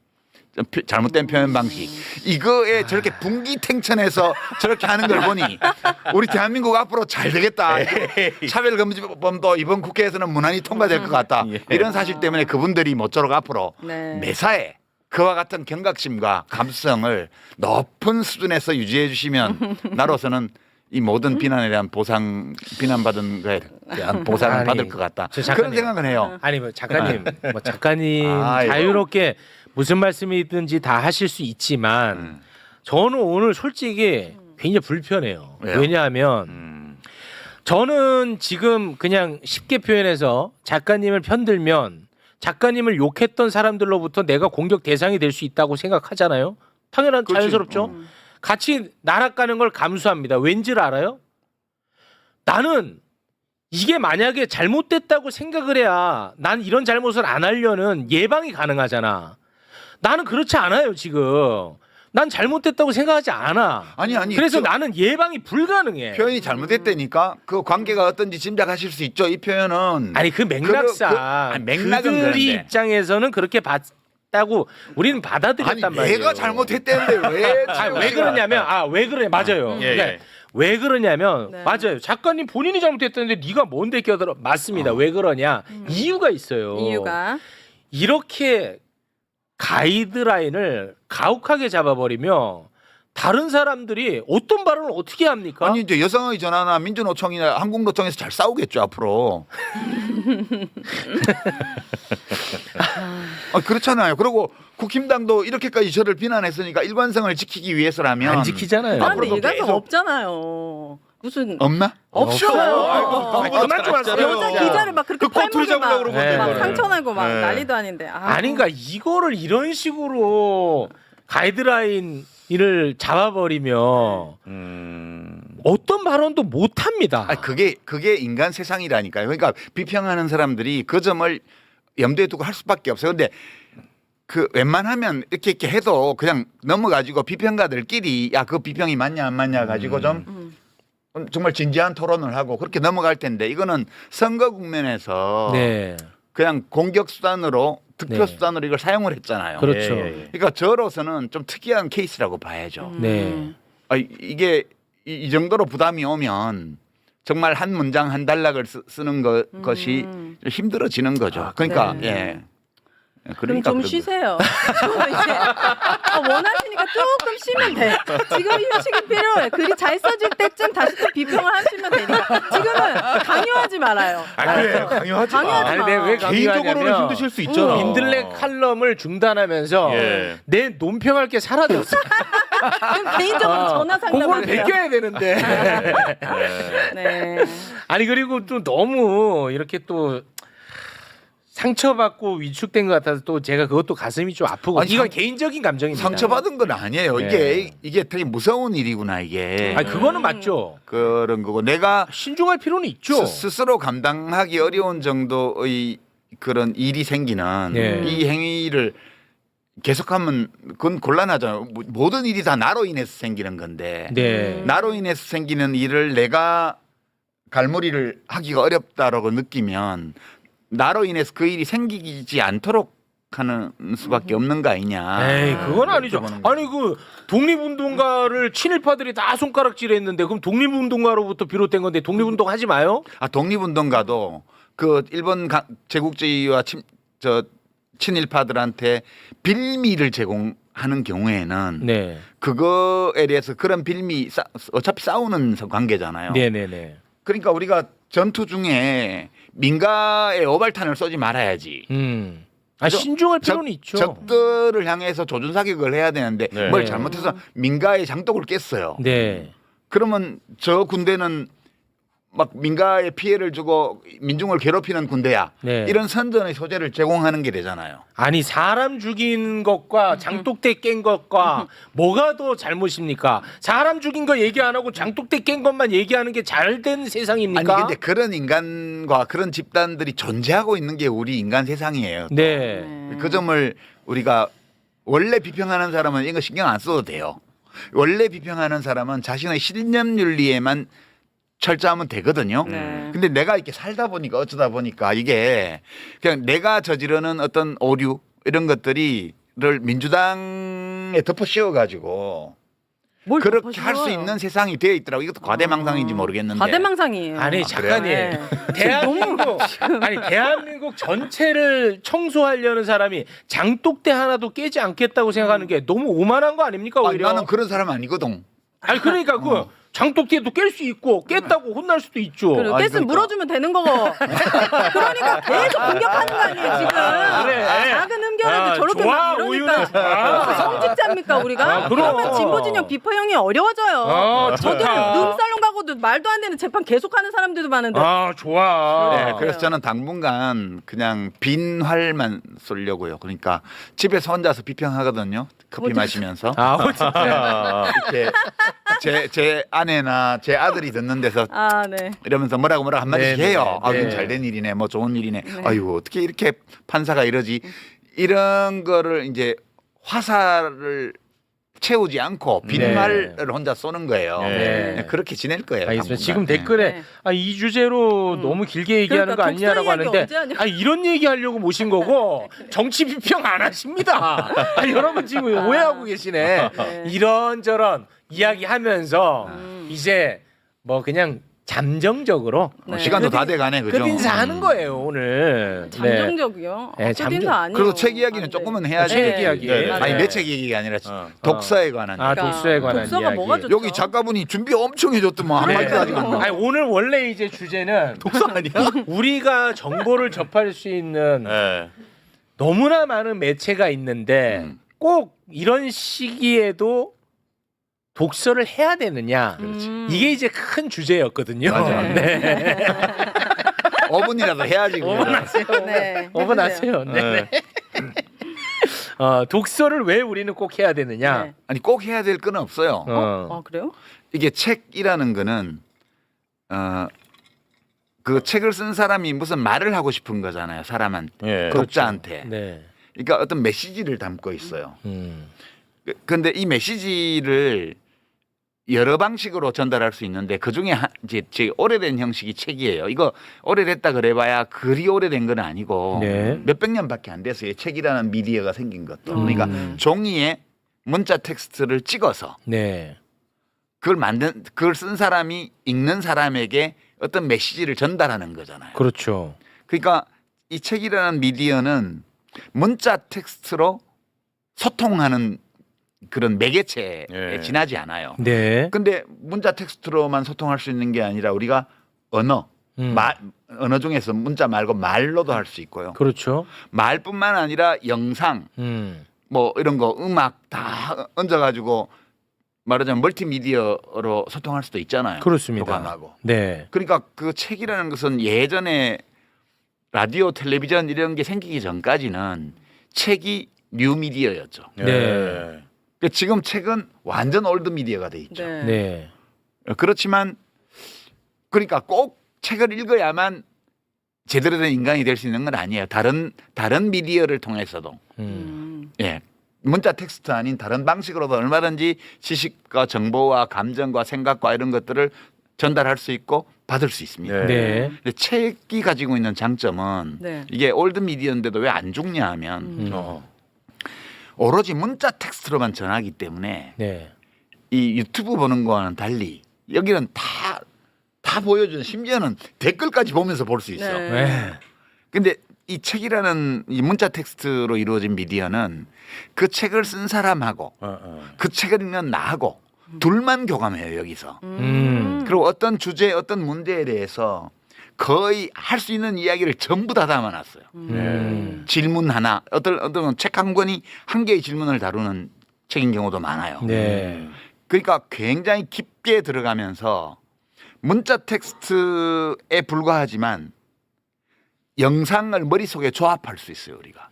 좀 잘못된 표현 방식 이거에 저렇게 분기탱천해서 저렇게 하는 걸 보니 우리 대한민국 앞으로 잘 되겠다. 차별금지법도 이번 국회에서는 무난히 통과될 것 같다. 이런 사실 때문에 그분들이 모쪼록 앞으로 네. 매사에 그와 같은 경각심과 감수성을 높은 수준에서 유지해 주시면 나로서는 이 모든 비난에 대한 비난받은 거에 대한 보상을 아니, 받을 것 같다. 저 작가님. 그런 생각은 해요. 아니 뭐 작가님, 뭐 작가님 아이고. 자유롭게 무슨 말씀이든지 다 하실 수 있지만 저는 오늘 솔직히 굉장히 불편해요. 왜요? 왜냐하면 저는 지금 그냥 쉽게 표현해서 작가님을 편들면 작가님을 욕했던 사람들로부터 내가 공격 대상이 될 수 있다고 생각하잖아요. 당연한 그렇지. 자연스럽죠. 같이 날아가는 걸 감수합니다. 왠지를 알아요? 나는 이게 만약에 잘못됐다고 생각을 해야 난 이런 잘못을 안 하려는 예방이 가능하잖아. 나는 그렇지 않아요, 지금. 난 잘못됐다고 생각하지 않아. 아니, 그래서 나는 예방이 불가능해. 표현이 잘못됐다니까 그 관계가 어떤지 짐작하실 수 있죠. 이 표현은 아니 그 맥락상 아니, 맥락은 그들이 그런데. 입장에서는 그렇게 봤다고 우리는 받아들였단 아니 말이에요. 내가 잘못했다는데 왜? 왜 그러냐면 왜 그래 맞아요. 예, 그러니까 예. 왜 그러냐면 네. 맞아요. 작가님 본인이 잘못했다는데 네가 뭔데 껴들어? 맞습니다. 왜 그러냐? 이유가 있어요. 이유가 이렇게 가이드라인을 가혹하게 잡아버리면 다른 사람들이 어떤 발언을 어떻게 합니까? 아니 이제 여성의 전화나 민주노총이나 한국노총에서 잘 싸우겠죠 앞으로. 그렇잖아요. 그리고 국힘당도 이렇게까지 저를 비난했으니까 일관성을 지키기 위해서라면 안 지키잖아요. 그런데 앞으로도 일관성 계속 없잖아요. 무슨 없나? 없어요. 그만 좀 하세요. 여자 기자를 막 그렇게 그 꼬투리 팔목에 잡으려고 막, 그러고 네. 막 그거를. 상처나고 막 네. 난리도 아닌데. 아닌가 이거를 이런 식으로 가이드라인을 잡아버리면 어떤 발언도 못 합니다. 아, 그게 인간 세상이라니까요. 그러니까 비평하는 사람들이 그 점을 염두에 두고 할 수밖에 없어요. 근데 그 웬만하면 이렇게 해도 그냥 넘어가지고 비평가들끼리 야 그 비평이 맞냐 안 맞냐 가지고 좀 정말 진지한 토론을 하고 그렇게 넘어갈 텐데 이거는 선거 국면에서 네, 그냥 공격 수단으로 득표 네. 수단으로 이걸 사용을 했잖아요. 그렇죠. 그러니까 저로서는 좀 특이한 케이스라고 봐야죠. 네, 아, 이게 이 정도로 부담이 오면 정말 한 문장 한 단락을 쓰는 것이 좀 힘들어지는 거죠. 그러니까 네. 예. 그럼 그러니까 좀 그런 쉬세요. 좀 이제 원하시니까 조금 쉬면 돼. 지금 휴식이 필요해. 글이 잘 써질 때쯤 다시 또 비평을 하시면 되니까. 지금은 강요하지 말아요. 그래 강요하지 마. 강요하지 아니 마. 내가 왜 개인적으로는 강요하냐면 힘드실 수 있잖아. 민들레 칼럼을 중단하면서 예. 내 논평할 게 사라졌어. 그럼 개인적으로 전화 그걸 상담하세요. 베껴야 되는데. 네. 아니 그리고 또 너무 이렇게 또 상처받고 위축된 것 같아서 또 제가 그것도 가슴이 좀 아프고 아니, 이건 개인적인 감정입니다. 상처받은 건 아니에요. 네. 이게 되게 무서운 일이구나 이게. 아니 그거는 맞죠. 그런 거고 내가 신중할 필요는 있죠. 스스로 감당하기 어려운 정도의 그런 일이 생기는 네. 이 행위를 계속하면 그건 곤란하잖아요. 모든 일이 다 나로 인해서 생기는 건데 네. 나로 인해서 생기는 일을 내가 갈무리를 하기가 어렵다라고 느끼면 나로 인해서 그 일이 생기지 않도록 하는 수밖에 없는 거 아니냐. 에이 그건 아니죠. 여쭤보는 거예요. 아니 그 독립운동가를 친일파들이 다 손가락질했는데 그럼 독립운동가로부터 비롯된 건데 독립운동 하지 마요? 아 독립운동가도 그 일본 제국주의와 친일파들한테 빌미를 제공하는 경우에는 네. 그거에 대해서 그런 빌미 어차피 싸우는 관계잖아요. 네네네. 그러니까 우리가 전투 중에 민가에 오발탄을 쏘지 말아야지. 아 신중할 필요는 있죠. 적들을 향해서 조준 사격을 해야 되는데 네. 뭘 네. 잘못해서 민가의 장독을 깼어요. 네. 그러면 저 군대는 막 민가에 피해를 주고 민중을 괴롭히는 군대야. 네. 이런 선전의 소재를 제공하는 게 되잖아요. 아니 사람 죽인 것과 장독대 깬 것과 뭐가 더 잘못입니까? 사람 죽인 거 얘기 안 하고 장독대 깬 것만 얘기하는 게 잘된 세상입니까? 아니 근데 그런 인간과 그런 집단들이 존재하고 있는 게 우리 인간 세상이에요. 네. 그 점을 우리가 원래 비평하는 사람은 이거 신경 안 써도 돼요. 원래 비평하는 사람은 자신의 신념 윤리에만 철저하면 되거든요. 네. 근데 내가 이렇게 살다 보니까 어쩌다 보니까 이게 그냥 내가 저지르는 어떤 오류 이런 것들이를 민주당에 덮어 씌워 가지고 뭘 그렇게 할 수 덮어씌워요? 있는 세상이 되어 있더라고. 이것도 과대망상인지 모르겠는데. 과대망상이에요. 아니 작가님 네. 대한민국 전체를 청소하려는 사람이 장독대 하나도 깨지 않겠다고 생각하는 게 너무 오만한 거 아닙니까 아니, 오히려? 나는 그런 사람 아니거든. 아니 그러니까 그 장독대도 깰 수 있고 깼다고 혼날 수도 있죠. 그래, 아니, 깼으면 그러니까. 물어주면 되는 거고. 그러니까 계속 공격하는 거 아니에요 지금. 그래. 작은 흠결에도 저렇게 좋아, 막 이러니까 오유는 좋아. 성직자입니까 우리가? 아, 그럼. 그러면 진보 진영 비포형이 어려워져요. 저들 좋다. 룸살롱 가고도 말도 안 되는 재판 계속하는 사람들도 많은데. 아 좋아. 네, 그래서 저는 당분간 그냥 빈 활만 쏠려고요. 그러니까 집에서 혼자서 비평하거든요. 커피 마시면서. 이렇게 제 아내나 제 아들이 듣는 데서 아 네. 이러면서 뭐라고 한마디씩 네, 해요. 네, 아, 네. 이건 잘된 일이네. 뭐 좋은 일이네. 아유, 어떻게 이렇게 판사가 이러지? 이런 거를 이제 화살을 채우지 않고 빈말을 혼자 쏘는 거예요. 네. 네, 그렇게 지낼 거예요. 알겠습니다. 당분간. 지금 네. 댓글에 네. 이 주제로 너무 길게 얘기하는 그러니까 거 아니냐라고 독서 이야기 하는데 언제 하냐고. 이런 얘기 하려고 모신 거고 정치 비평 안 하십니다. 여러분 지금 오해하고 계시네. 네. 이런저런 이야기하면서 이제 뭐 그냥 잠정적으로 네. 시간도 다 돼가네, 그죠? 끝인사 하는 거예요 오늘. 잠정적이요. 네, 끝인사 아니에요. 그리고 책 이야기는 안 돼. 조금은 해야지. 책 이야기. 네, 네. 아니 네. 내 책 얘기가 아니라 독서에 관한. 아 그러니까 독서에 관한 독서가 이야기. 뭐가 좋죠? 여기 작가분이 준비 엄청 해줬더만 한 네. 마디도 아직 안 나와. 아니, 오늘 원래 이제 주제는 독서 아니야? 우리가 정보를 접할 수 있는 네. 너무나 많은 매체가 있는데 꼭 이런 시기에도 독서를 해야 되느냐. 이게 이제 큰 주제였거든요. 네. 5분이라도 해야지. 네. 어머나세요. 네. 독서를 왜 우리는 꼭 해야 되느냐. 네. 아니 꼭 해야 될 건 없어요. 아 그래요? 이게 책이라는 거는 그 책을 쓴 사람이 무슨 말을 하고 싶은 거잖아요. 사람한테, 예. 독자한테. 네. 그러니까 어떤 메시지를 담고 있어요. 음. 그런데 이 메시지를 여러 방식으로 전달할 수 있는데 그 중에 이제 제일 오래된 형식이 책이에요. 이거 오래됐다 그래봐야 그리 오래된 건 아니고 네. 몇백 년밖에 안 됐어요. 책이라는 미디어가 생긴 것도. 그러니까 종이에 문자 텍스트를 찍어서 네. 그걸 쓴 사람이 읽는 사람에게 어떤 메시지를 전달하는 거잖아요. 그렇죠. 그러니까 이 책이라는 미디어는 문자 텍스트로 소통하는 그런 매개체에 예. 지나지 않아요. 네. 근데 문자 텍스트로만 소통할 수 있는 게 아니라 우리가 언어 중에서 문자 말고 말로도 할 수 있고요. 그렇죠. 말뿐만 아니라 영상 뭐 이런 거 음악 다 얹어가지고 말하자면 멀티미디어로 소통할 수도 있잖아요. 그렇습니다. 교감하고. 네. 그러니까 그 책이라는 것은 예전에 라디오, 텔레비전 이런 게 생기기 전까지는 책이 뉴미디어였죠. 네. 그러니까 지금 책은 완전 올드 미디어가 돼 있죠. 네. 네. 그렇지만 그러니까 꼭 책을 읽어야만 제대로 된 인간이 될 수 있는 건 아니에요. 다른 미디어를 통해서도 예. 문자 텍스트 아닌 다른 방식으로도 얼마든지 지식과 정보와 감정과 생각과 이런 것들을 전달할 수 있고 받을 수 있습니다. 네. 근데 책이 가지고 있는 장점은 네. 이게 올드 미디어인데도 왜 안 죽냐 하면 오로지 문자 텍스트로만 전하기 때문에 네. 이 유튜브 보는 거와는 달리 여기는 다 보여주는 심지어는 댓글까지 보면서 볼 수 있어. 네. 네. 근데 이 책이라는 이 문자 텍스트로 이루어진 미디어는 그 책을 쓴 사람하고 그 책을 읽는 나하고 둘만 교감해요 여기서. 그리고 어떤 주제, 어떤 문제에 대해서 거의 할 수 있는 이야기를 전부 다 담아놨어요. 질문 하나, 어떤 책 한 권이 한 개의 질문을 다루는 책인 경우도 많아요. 네. 그러니까 굉장히 깊게 들어가면서 문자 텍스트에 불과하지만 영상을 머릿속에 조합할 수 있어요 우리가.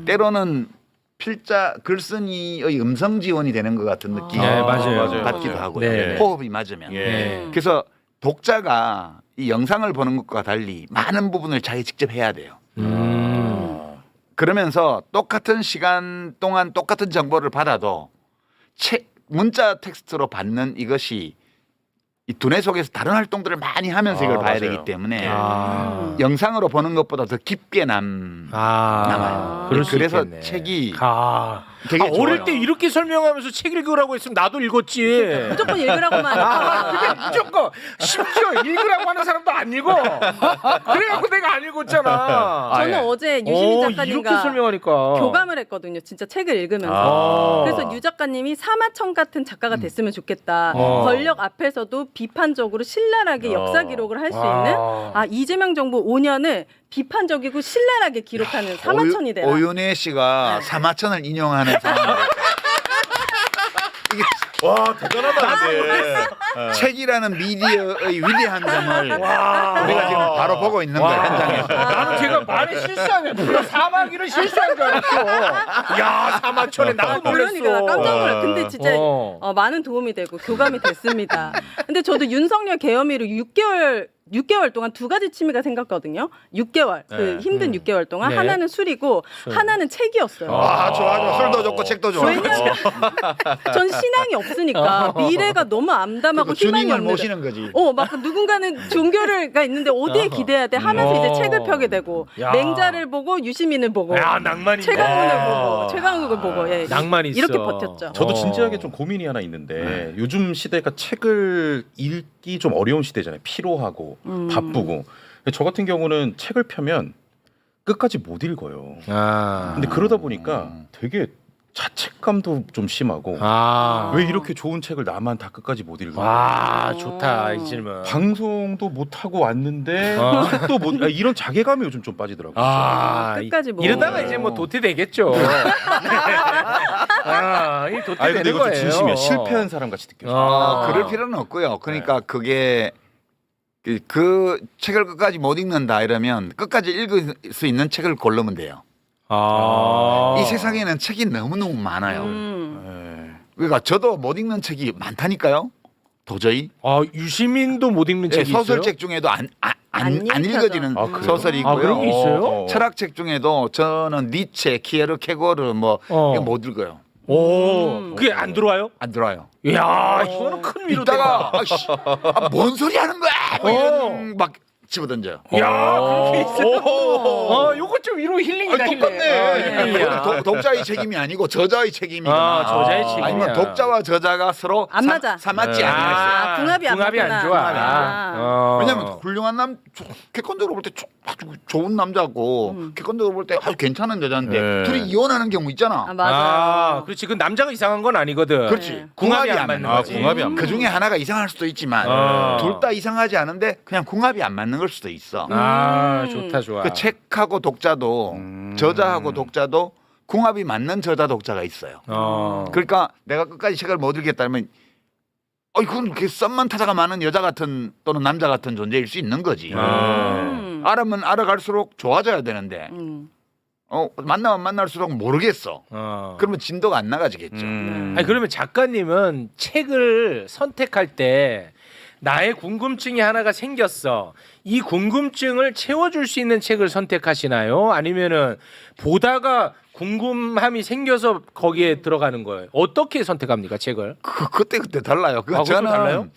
때로는 필자 글쓴이의 음성 지원이 되는 것 같은 느낌이 네, 맞아요. 받기도 하고요. 네. 호흡이 맞으면. 네. 그래서 독자가 이 영상을 보는 것과 달리 많은 부분을 자기 직접 해야 돼요. 그러면서 똑같은 시간 동안 똑같은 정보를 받아도 문자 텍스트로 받는 이것이 이 두뇌 속에서 다른 활동들을 많이 하면서 이걸 봐야 맞아요. 되기 때문에 아. 영상으로 보는 것보다 더 깊게 남아요. 그럴 수 그래서 있겠네. 책이 되게 되게 어릴 좋아요. 때 이렇게 설명하면서 책 읽으라고 했으면 나도 읽었지. 무조건 읽으라고만 하니까. 그게 무조건 심지어 읽으라고 하는 사람도 안 읽어. 그래갖고 내가 안 읽었잖아. 저는 어제 유시민 이렇게 작가님과 설명하니까 교감을 했거든요. 진짜 책을 읽으면서. 그래서 유 작가님이 사마천 같은 작가가 됐으면 좋겠다. 권력 앞에서도 비판적으로 신랄하게 역사 기록을 할 수 있는 이재명 정부 5년을 비판적이고 신랄하게 기록하는 사마천이 되라. 오윤혜 씨가 사마천을 인용하는 상황. 와 대단하다 근데. 책이라는 미디어의 위대한 점을 우리가 지금 바로 보고 있는 거예요 현장에서. 나는 제가 말에 실수하네. 사마귀를 실수한 줄 알았어. 야 사마천에 나도 놀랐어. 그러니까 나 깜짝 놀랐어. 근데 진짜 많은 도움이 되고 교감이 됐습니다. 근데 저도 윤석열 계엄이로 6개월 동안 두 가지 취미가 생겼거든요. 6개월 그 힘든 6개월 동안 네. 하나는 술이고 하나는 책이었어요. 좋아. 술도 좋고 책도 좋아. 왜냐면 전 신앙이 없으니까 미래가 너무 암담하고 희망이 주님을 없는데 모시는 거지. 막 누군가는 종교가 있는데 어디에 기대야 돼 하면서 이제 책을 펴게 되고 야. 맹자를 보고 유시민을 보고 야 낭만이. 최강문을 보고 최강욱을 보고 낭만이 있어. 이렇게 버텼죠. 저도 진지하게 좀 고민이 하나 있는데 요즘 시대가 책을 읽기 좀 어려운 시대잖아요. 피로하고 바쁘고. 저 같은 경우는 책을 펴면 끝까지 못 읽어요. 근데 그러다 보니까 되게 자책감도 좀 심하고 아. 왜 이렇게 좋은 책을 나만 다 끝까지 못 읽어? 와, 좋다 이 질문. 방송도 못 하고 왔는데 어. 책도 못 이런 자괴감이 요즘 좀 빠지더라고요. 아, 끝까지 뭐. 이러다가 이제 뭐 도태 되겠죠. 아, 이 도태 아니 근데 되는 이거 좀 거예요. 진심이야. 실패한 사람 같이 느껴져. 그럴 필요는 없고요. 그러니까 그게 그 책을 끝까지 못 읽는다 이러면 끝까지 읽을 수 있는 책을 고르면 돼요. 아. 이 세상에는 책이 너무너무 많아요. 그러니까 저도 못 읽는 책이 많다니까요. 도저히. 아, 유시민도 못 읽는 책이 있어요? 소설책 중에도 안 읽혀져. 읽어지는 아, 그래요? 소설이 있고요. 아, 그런 게 있어요? 철학책 중에도 저는 니체, 키에르케고르 뭐 이거 못 읽어요. 오, 그게 안 들어와요? 안 들어요. 이야, 이거는 큰 위로다. 이따가 뭔 소리 하는 거야? 뭐 이런 막 집어던져요. 야, 그렇게 있어요. 요거 좀 위로 힐링이다. 똑같네. 그건 독자의 책임이 아니고 저자의 책임이구나. 아, 저자의 책임이야. 아니면 독자와 저자가 서로 안 맞아. 맞지 네. 않아. 궁합이 안 궁합이 안 맞구나. 좋아. 궁합이 안 어. 왜냐면 훌륭한 객관적으로 볼 때 아주 좋은 남자고 객관적으로 볼 때 아주 괜찮은 여자인데 네. 둘이 이혼하는 경우 있잖아. 아, 맞아요. 아, 그렇지. 그 남자가 이상한 건 아니거든. 그렇지. 네. 궁합이 안 맞는 아, 거지. 궁합이 안 그 중에 하나가 이상할 수도 있지만 아. 둘 다 이상하지 않은데 그냥 궁합이 안 맞는 걸 수도 있어. 아, 좋다 좋아. 그 책하고 독자도 저자하고 독자도 궁합이 맞는 저자 독자가 있어요. 그러니까 내가 끝까지 책을 못 읽겠다면 이건 그 썸만 타자가 많은 여자 같은 또는 남자 같은 존재일 수 있는 거지. 알아면 알아갈수록 좋아져야 되는데 만나면 만날수록 모르겠어. 그러면 진도가 안 나가지겠죠. 아니 그러면 작가님은 책을 선택할 때 나의 궁금증이 하나가 생겼어. 이 궁금증을 채워줄 수 있는 책을 선택하시나요? 아니면은 보다가 궁금함이 생겨서 거기에 들어가는 거예요? 어떻게 선택합니까, 책을? 그때 달라요. 그것도 저는 달라요?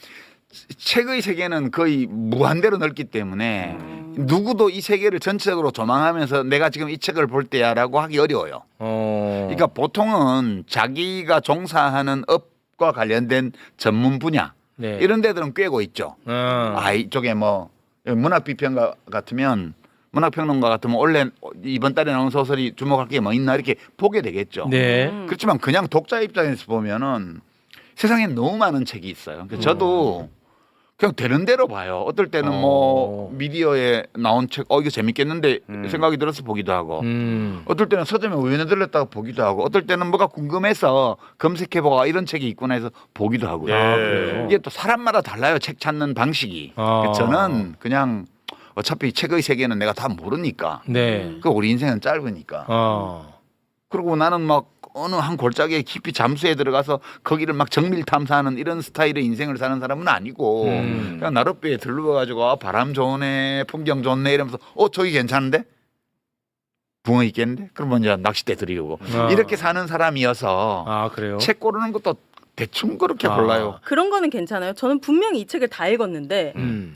책의 세계는 거의 무한대로 넓기 때문에 누구도 이 세계를 전체적으로 조망하면서 내가 지금 이 책을 볼 때야라고 하기 어려워요. 그러니까 보통은 자기가 종사하는 업과 관련된 전문 분야 네. 이런 데들은 꿰고 있죠. 이쪽에 뭐 문학비평가 같으면 문학평론가 같으면 원래 이번 달에 나온 소설이 주목할 게 뭐 있나 이렇게 보게 되겠죠. 네. 그렇지만 그냥 독자 입장에서 보면은 세상에 너무 많은 책이 있어요. 그래서 저도 그냥 되는 대로 봐요. 어떨 때는 뭐 미디어에 나온 책, 이거 재밌겠는데 생각이 들어서 보기도 하고, 어떨 때는 서점에 우연히 들렸다가 보기도 하고, 어떨 때는 뭐가 궁금해서 검색해보고 이런 책이 있구나 해서 보기도 하고요. 그래요? 이게 또 사람마다 달라요. 책 찾는 방식이. 저는 그냥 어차피 책의 세계는 내가 다 모르니까. 네. 그 우리 인생은 짧으니까. 그리고 나는 막 어느 한 골짜기에 깊이 잠수해 들어가서 거기를 막 정밀 탐사하는 이런 스타일의 인생을 사는 사람은 아니고 그냥 나룻배에 들러가지고 바람 좋네, 풍경 좋네 이러면서 저기 괜찮은데? 붕어 있겠는데? 그러면 이제 낚싯대 들이고 이렇게 사는 사람이어서 그래요? 책 고르는 것도 대충 그렇게 골라요. 그런 거는 괜찮아요. 저는 분명히 이 책을 다 읽었는데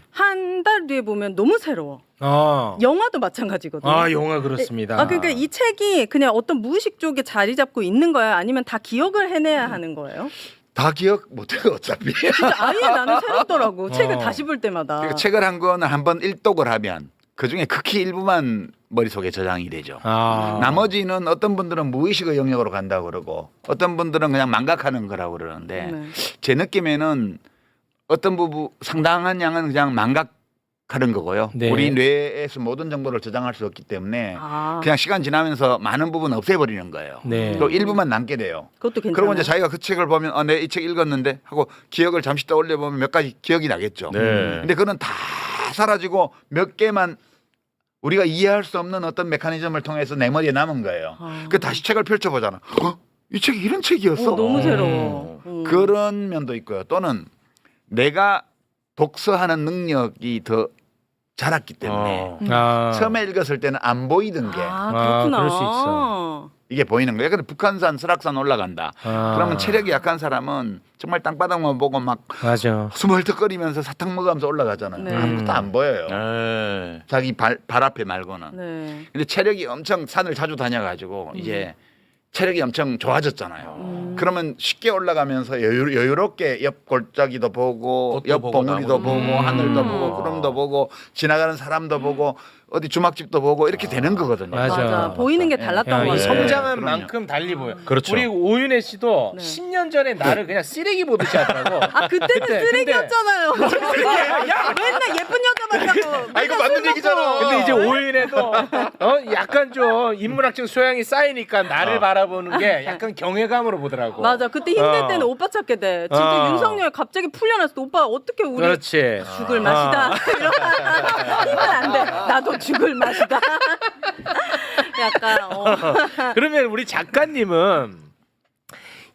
한 달 뒤에 보면 너무 새로워. 영화도 마찬가지거든요. 영화 그렇습니다. 그러니까 이 책이 그냥 어떤 무의식 쪽에 자리 잡고 있는 거야? 아니면 다 기억을 해내야 하는 거예요? 다 기억 못해요 어차피. 진짜 아예 나는 새롭더라고. 책을 다시 볼 때마다. 그러니까 책을 한 권을 한번 일독을 하면 그중에 극히 일부만 머릿속에 저장이 되죠. 나머지는 어떤 분들은 무의식의 영역으로 간다고 그러고 어떤 분들은 그냥 망각하는 거라고 그러는데 네. 제 느낌에는 어떤 부분 상당한 양은 그냥 망각하는 거고요. 네. 우리 뇌에서 모든 정보를 저장할 수 없기 때문에 아, 그냥 시간 지나면서 많은 부분 없애버리는 거예요. 네. 또 일부만 남게 돼요. 그것도 괜찮아요. 그러고 이제 자기가 그 책을 보면 내 이 책 읽었는데 하고 기억을 잠시 떠올려 보면 몇 가지 기억이 나겠죠. 네. 근데 그는 다 사라지고 몇 개만 우리가 이해할 수 없는 어떤 메커니즘을 통해서 내 머리에 남은 거예요. 그 다시 책을 펼쳐보잖아. 이 책이 이런 책이었어. 너무 새로워. 그런 면도 있고요. 또는 내가 독서하는 능력이 더 자랐기 때문에 처음에 읽었을 때는 안 보이던 게 그렇구나. 그럴 수 있어. 이게 보이는 거예요. 근데 북한산, 설악산 올라간다. 그러면 체력이 약한 사람은 정말 땅바닥만 보고 막 맞아. 숨 헐떡거리면서 사탕 먹으면서 올라가잖아요. 네. 아무것도 안 보여요. 네. 자기 발 앞에 말고는. 네. 근데 체력이 엄청 산을 자주 다녀가지고 이제 체력이 엄청 좋아졌잖아요. 그러면 쉽게 올라가면서 여유롭게 옆 골짜기도 보고 꽃도 옆 보고 봉우리도 나무도 보고 하늘도 보고 구름도 보고 지나가는 사람도 보고 어디 주막집도 보고 이렇게 되는 거거든요. 맞아. 보이는 게 예. 달랐던 야, 이 거예요. 성장한 그럼요. 만큼 달리 보여. 그렇죠. 우리 오윤혜 씨도 네. 10년 전에 나를 그냥 쓰레기 보듯이 하더라고. 아 그때는 그때, 쓰레기였잖아요. 맨날 예쁜 여자 만나고. 아, 이거 맞는 얘기잖아. 근데 이제 오윤혜도 약간 좀 인문학적 소양이 쌓이니까 나를 바라보는 게 약간 경외감으로 보더라고. 맞아. 그때 힘들 때는 오빠 찾게 돼. 진짜 윤석열 갑자기 풀려났을 때 오빠 어떻게 우리 그렇지. 죽을 맛이다. 이러면 안 돼. 나도 죽을 맛이다. 약간 그러면 우리 작가님은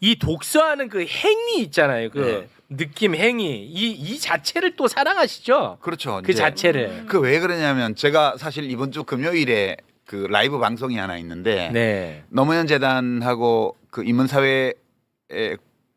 이 독서하는 그 행위 있잖아요. 그 느낌 행위 이 자체를 또 사랑하시죠? 그렇죠. 그 이제 자체를. 그 왜 그러냐면 제가 사실 이번 주 금요일에 그 라이브 방송이 하나 있는데 네. 노무현 재단하고 그 인문사회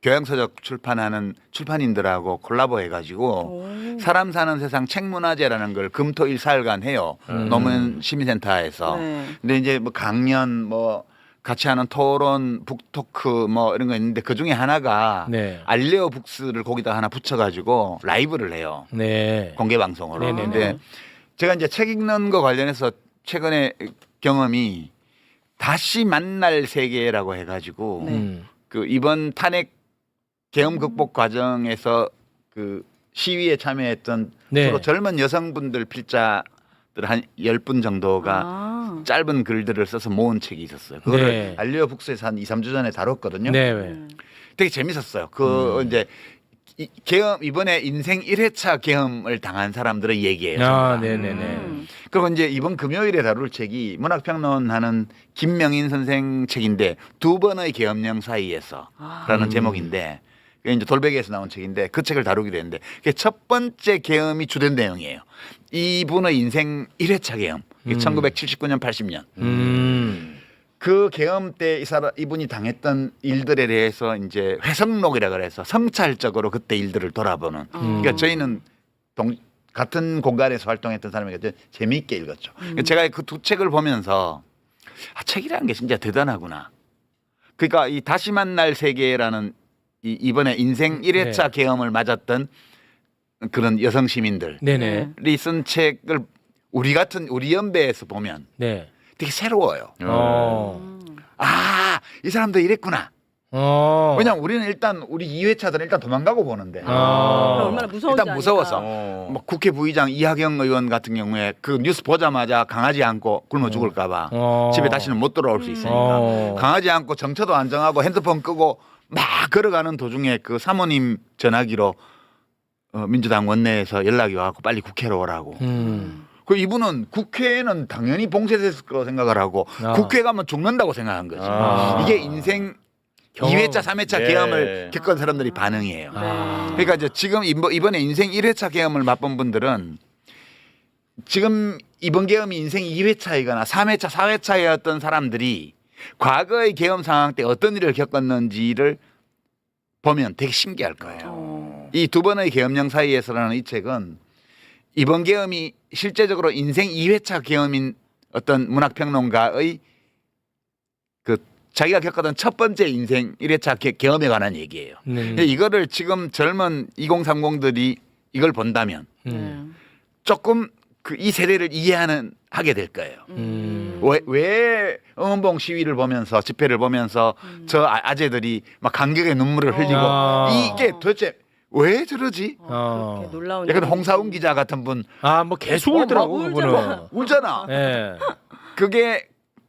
교양서적 출판하는 출판인들하고 콜라보 해가지고 사람 사는 세상 책문화제라는 걸 금토일 사흘간 해요. 노무현 시민센터에서. 네. 근데 이제 뭐 강연 뭐 같이 하는 토론 북토크 뭐 이런 거 있는데 그 중에 하나가 네. 알레오 북스를 거기다 하나 붙여가지고 라이브를 해요. 네. 공개 방송으로. 네네네. 근데 제가 이제 책 읽는 거 관련해서 최근에 경험이 다시 만날 세계라고 해가지고 음. 그 이번 탄핵 계엄 극복 과정에서 그 시위에 참여했던 네. 주로 젊은 여성분들 필자들 한 10분 정도가 아. 짧은 글들을 써서 모은 책이 있었어요. 그거를 네. 알리오 북스에서 한 2, 3주 전에 다뤘거든요. 네. 되게 재밌었어요. 그 이제 계엄 이번에 인생 1회차 계엄을 당한 사람들의 얘기예요. 아, 전부 다. 네네네. 그리고 이제 이번 금요일에 다룰 책이 문학평론하는 김명인 선생 책인데 두 번의 계엄령 사이에서라는 제목인데 그게 이제 돌베개에서 나온 책인데 그 책을 다루기로 했는데 그게 첫 번째 계엄이 주된 내용이에요. 이분의 인생 1회차 계엄. 1979년 80년. 그 계엄 때 이분이 당했던 일들에 대해서 이제 회성록이라 그래서 성찰적으로 그때 일들을 돌아보는. 그러니까 저희는 같은 공간에서 활동했던 사람에게 재미있게 읽었죠. 제가 그 두 책을 보면서 책이라는 게 진짜 대단하구나. 그러니까 이 다시 만날 세계라는 이번에 인생 1회차 계엄을 맞았던 그런 여성 시민들이 네네. 쓴 책을 우리 같은 우리 연배에서 보면 네. 되게 새로워요. 이 사람도 이랬구나. 왜냐면 우리는 일단 우리 2회차들은 일단 도망가고 보는데 얼마나 무서운지 일단 무서워서 아니까. 뭐 국회 부의장 이하경 의원 같은 경우에 그 뉴스 보자마자 강하지 않고 굶어 죽을까봐 집에 다시는 못 돌아올 수 있으니까 강하지 않고 정처도 안 정하고 핸드폰 끄고 막 걸어가는 도중에 그 사모님 전화기로 민주당 원내에서 연락이 와갖고 빨리 국회로 오라고. 그 이분은 국회에는 당연히 봉쇄됐을 거라고 생각을 하고 국회 가면 죽는다고 생각한 거지. 이게 인생 2회차, 3회차 네. 계엄을 겪은 사람들이 반응이에요. 그러니까 이제 지금 이번에 인생 1회차 계엄을 맛본 분들은 지금 이번 계엄이 인생 2회차이거나 3회차, 4회차였던 사람들이 과거의 계엄 상황 때 어떤 일을 겪었는지를 보면 되게 신기할 거예요. 이 두 번의 계엄령 사이에서라는 이 책은 이번 계엄이 실제적으로 인생 2회차 계엄인 어떤 문학평론가의 그 자기가 겪었던 첫 번째 인생 1회차 계엄에 관한 얘기예요. 근데 이거를 지금 젊은 2030들이 이걸 본다면 조금 그 이 세대를 하게 될 거예요. 왜 응원봉 시위를 보면서 집회를 보면서 저 아재들이 막 감격의 눈물을 흘리고 이게 도대체 왜 저러지? 그렇게 놀라운 약간 일이. 홍사운 기자 같은 분 뭐 계속 울더라고 그분은. 울잖아. 네. 그게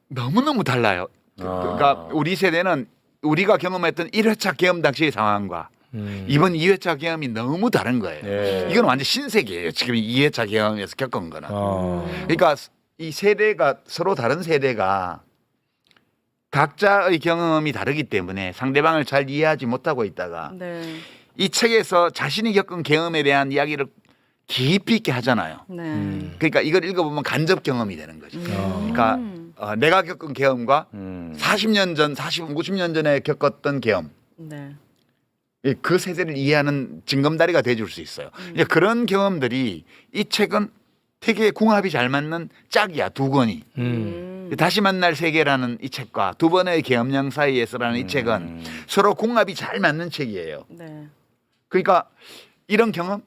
너무너무 달라요. 그러니까 우리 세대는 우리가 경험했던 1회차 계엄 당시의 상황과 이번 2회차 계엄이 너무 다른 거예요. 네. 이건 완전 신세계예요. 지금 2회차 계엄에서 겪은 거는. 그러니까 이 세대가 서로 다른 세대가 각자의 경험이 다르기 때문에 상대방을 잘 이해하지 못하고 있다가 네. 이 책에서 자신이 겪은 경험에 대한 이야기를 깊이 있게 하잖아요. 네. 그러니까 이걸 읽어보면 간접 경험이 되는 거죠. 그러니까 내가 겪은 경험과 40년 전, 50년 전에 겪었던 경험. 네. 그 세대를 이해하는 징검다리가 돼줄 수 있어요. 이제 그런 경험들이 이 책은 되게 궁합이 잘 맞는 짝이야, 두 권이. 다시 만날 세계라는 이 책과 두 번의 계엄령 사이에서라는 이 책은 서로 궁합이 잘 맞는 책이에요. 네. 그러니까 이런 경험,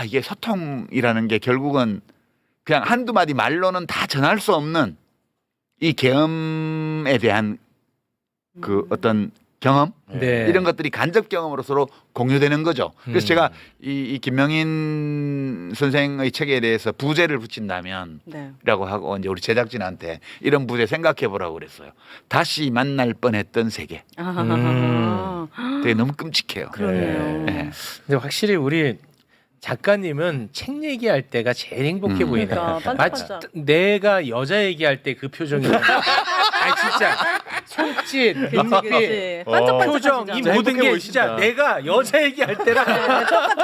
이게 소통이라는 게 결국은 그냥 한두 마디 말로는 다 전할 수 없는 이 계엄에 대한 그 어떤 경험 네. 이런 것들이 간접 경험으로 서로 공유되는 거죠. 그래서 제가 이 김명인 선생의 책에 대해서 부제를 붙인다면 네. 라고 하고 이제 우리 제작진한테 이런 부제 생각해 보라고 그랬어요. 다시 만날 뻔했던 세계. 되게 너무 끔찍해요. 그러네요. 네. 근데 확실히 우리 작가님은 책 얘기할 때가 제일 행복해 보이네요. 그러니까 반짝반짝. 내가 여자 얘기할 때 그 표정이 진짜 손짓, 그치, 눈빛, 그치. 반짝반짝 표정 이 하시잖아요. 모든 게 행복해 진짜 보이신다. 내가 여자 얘기할 때랑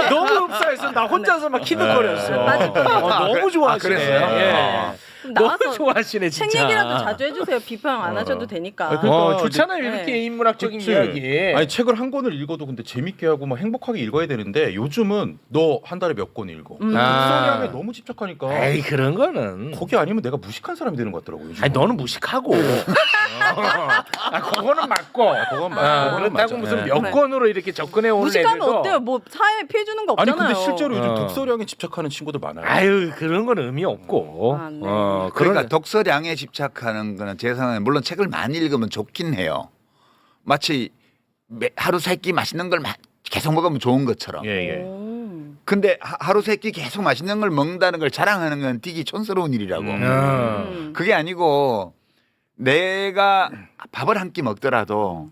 너무 흡사해서 나 혼자서 막 키득거렸어. 너무 좋아하시네. 그랬어요? 예. 좀 너무 나와서 좋아하시네 진짜. 책 얘기라도 자주 해주세요. 비평 안 하셔도 되니까. 그러니까 좋잖아요 네. 이렇게 인문학적인 그치. 이야기. 아니 책을 한 권을 읽어도 근데 재밌게 하고 막 행복하게 읽어야 되는데 요즘은 너 한 달에 몇 권 읽어. 독서량에 너무 집착하니까 에이 그런 거는. 거기 아니면 내가 무식한 사람이 되는 것 같더라고요. 요즘은. 아니 너는 무식하고. 그거는 맞고. 그건 맞아. 그건 그렇다고 맞아. 무슨 네. 몇 건으로 이렇게 접근해 오는 무식하면 애들도. 어때요? 뭐 사회에 피해 주는 거 아니 없잖아요. 근데 실제로 요즘 어. 독서량에 집착하는 친구들 많아요. 아유 그런 건 의미 없고. 아, 네. 그러니까 그러니까 독서량에 집착하는 거는 제 생각에 물론 책을 많이 읽으면 좋긴 해요. 마치 하루 세 끼 맛있는 걸 계속 먹으면 좋은 것처럼. 예, 예. 근데 하루 세 끼 계속 맛있는 걸 먹는다는 걸 자랑하는 건 되게 촌스러운 일이라고. 그게 아니고 내가 밥을 한 끼 먹더라도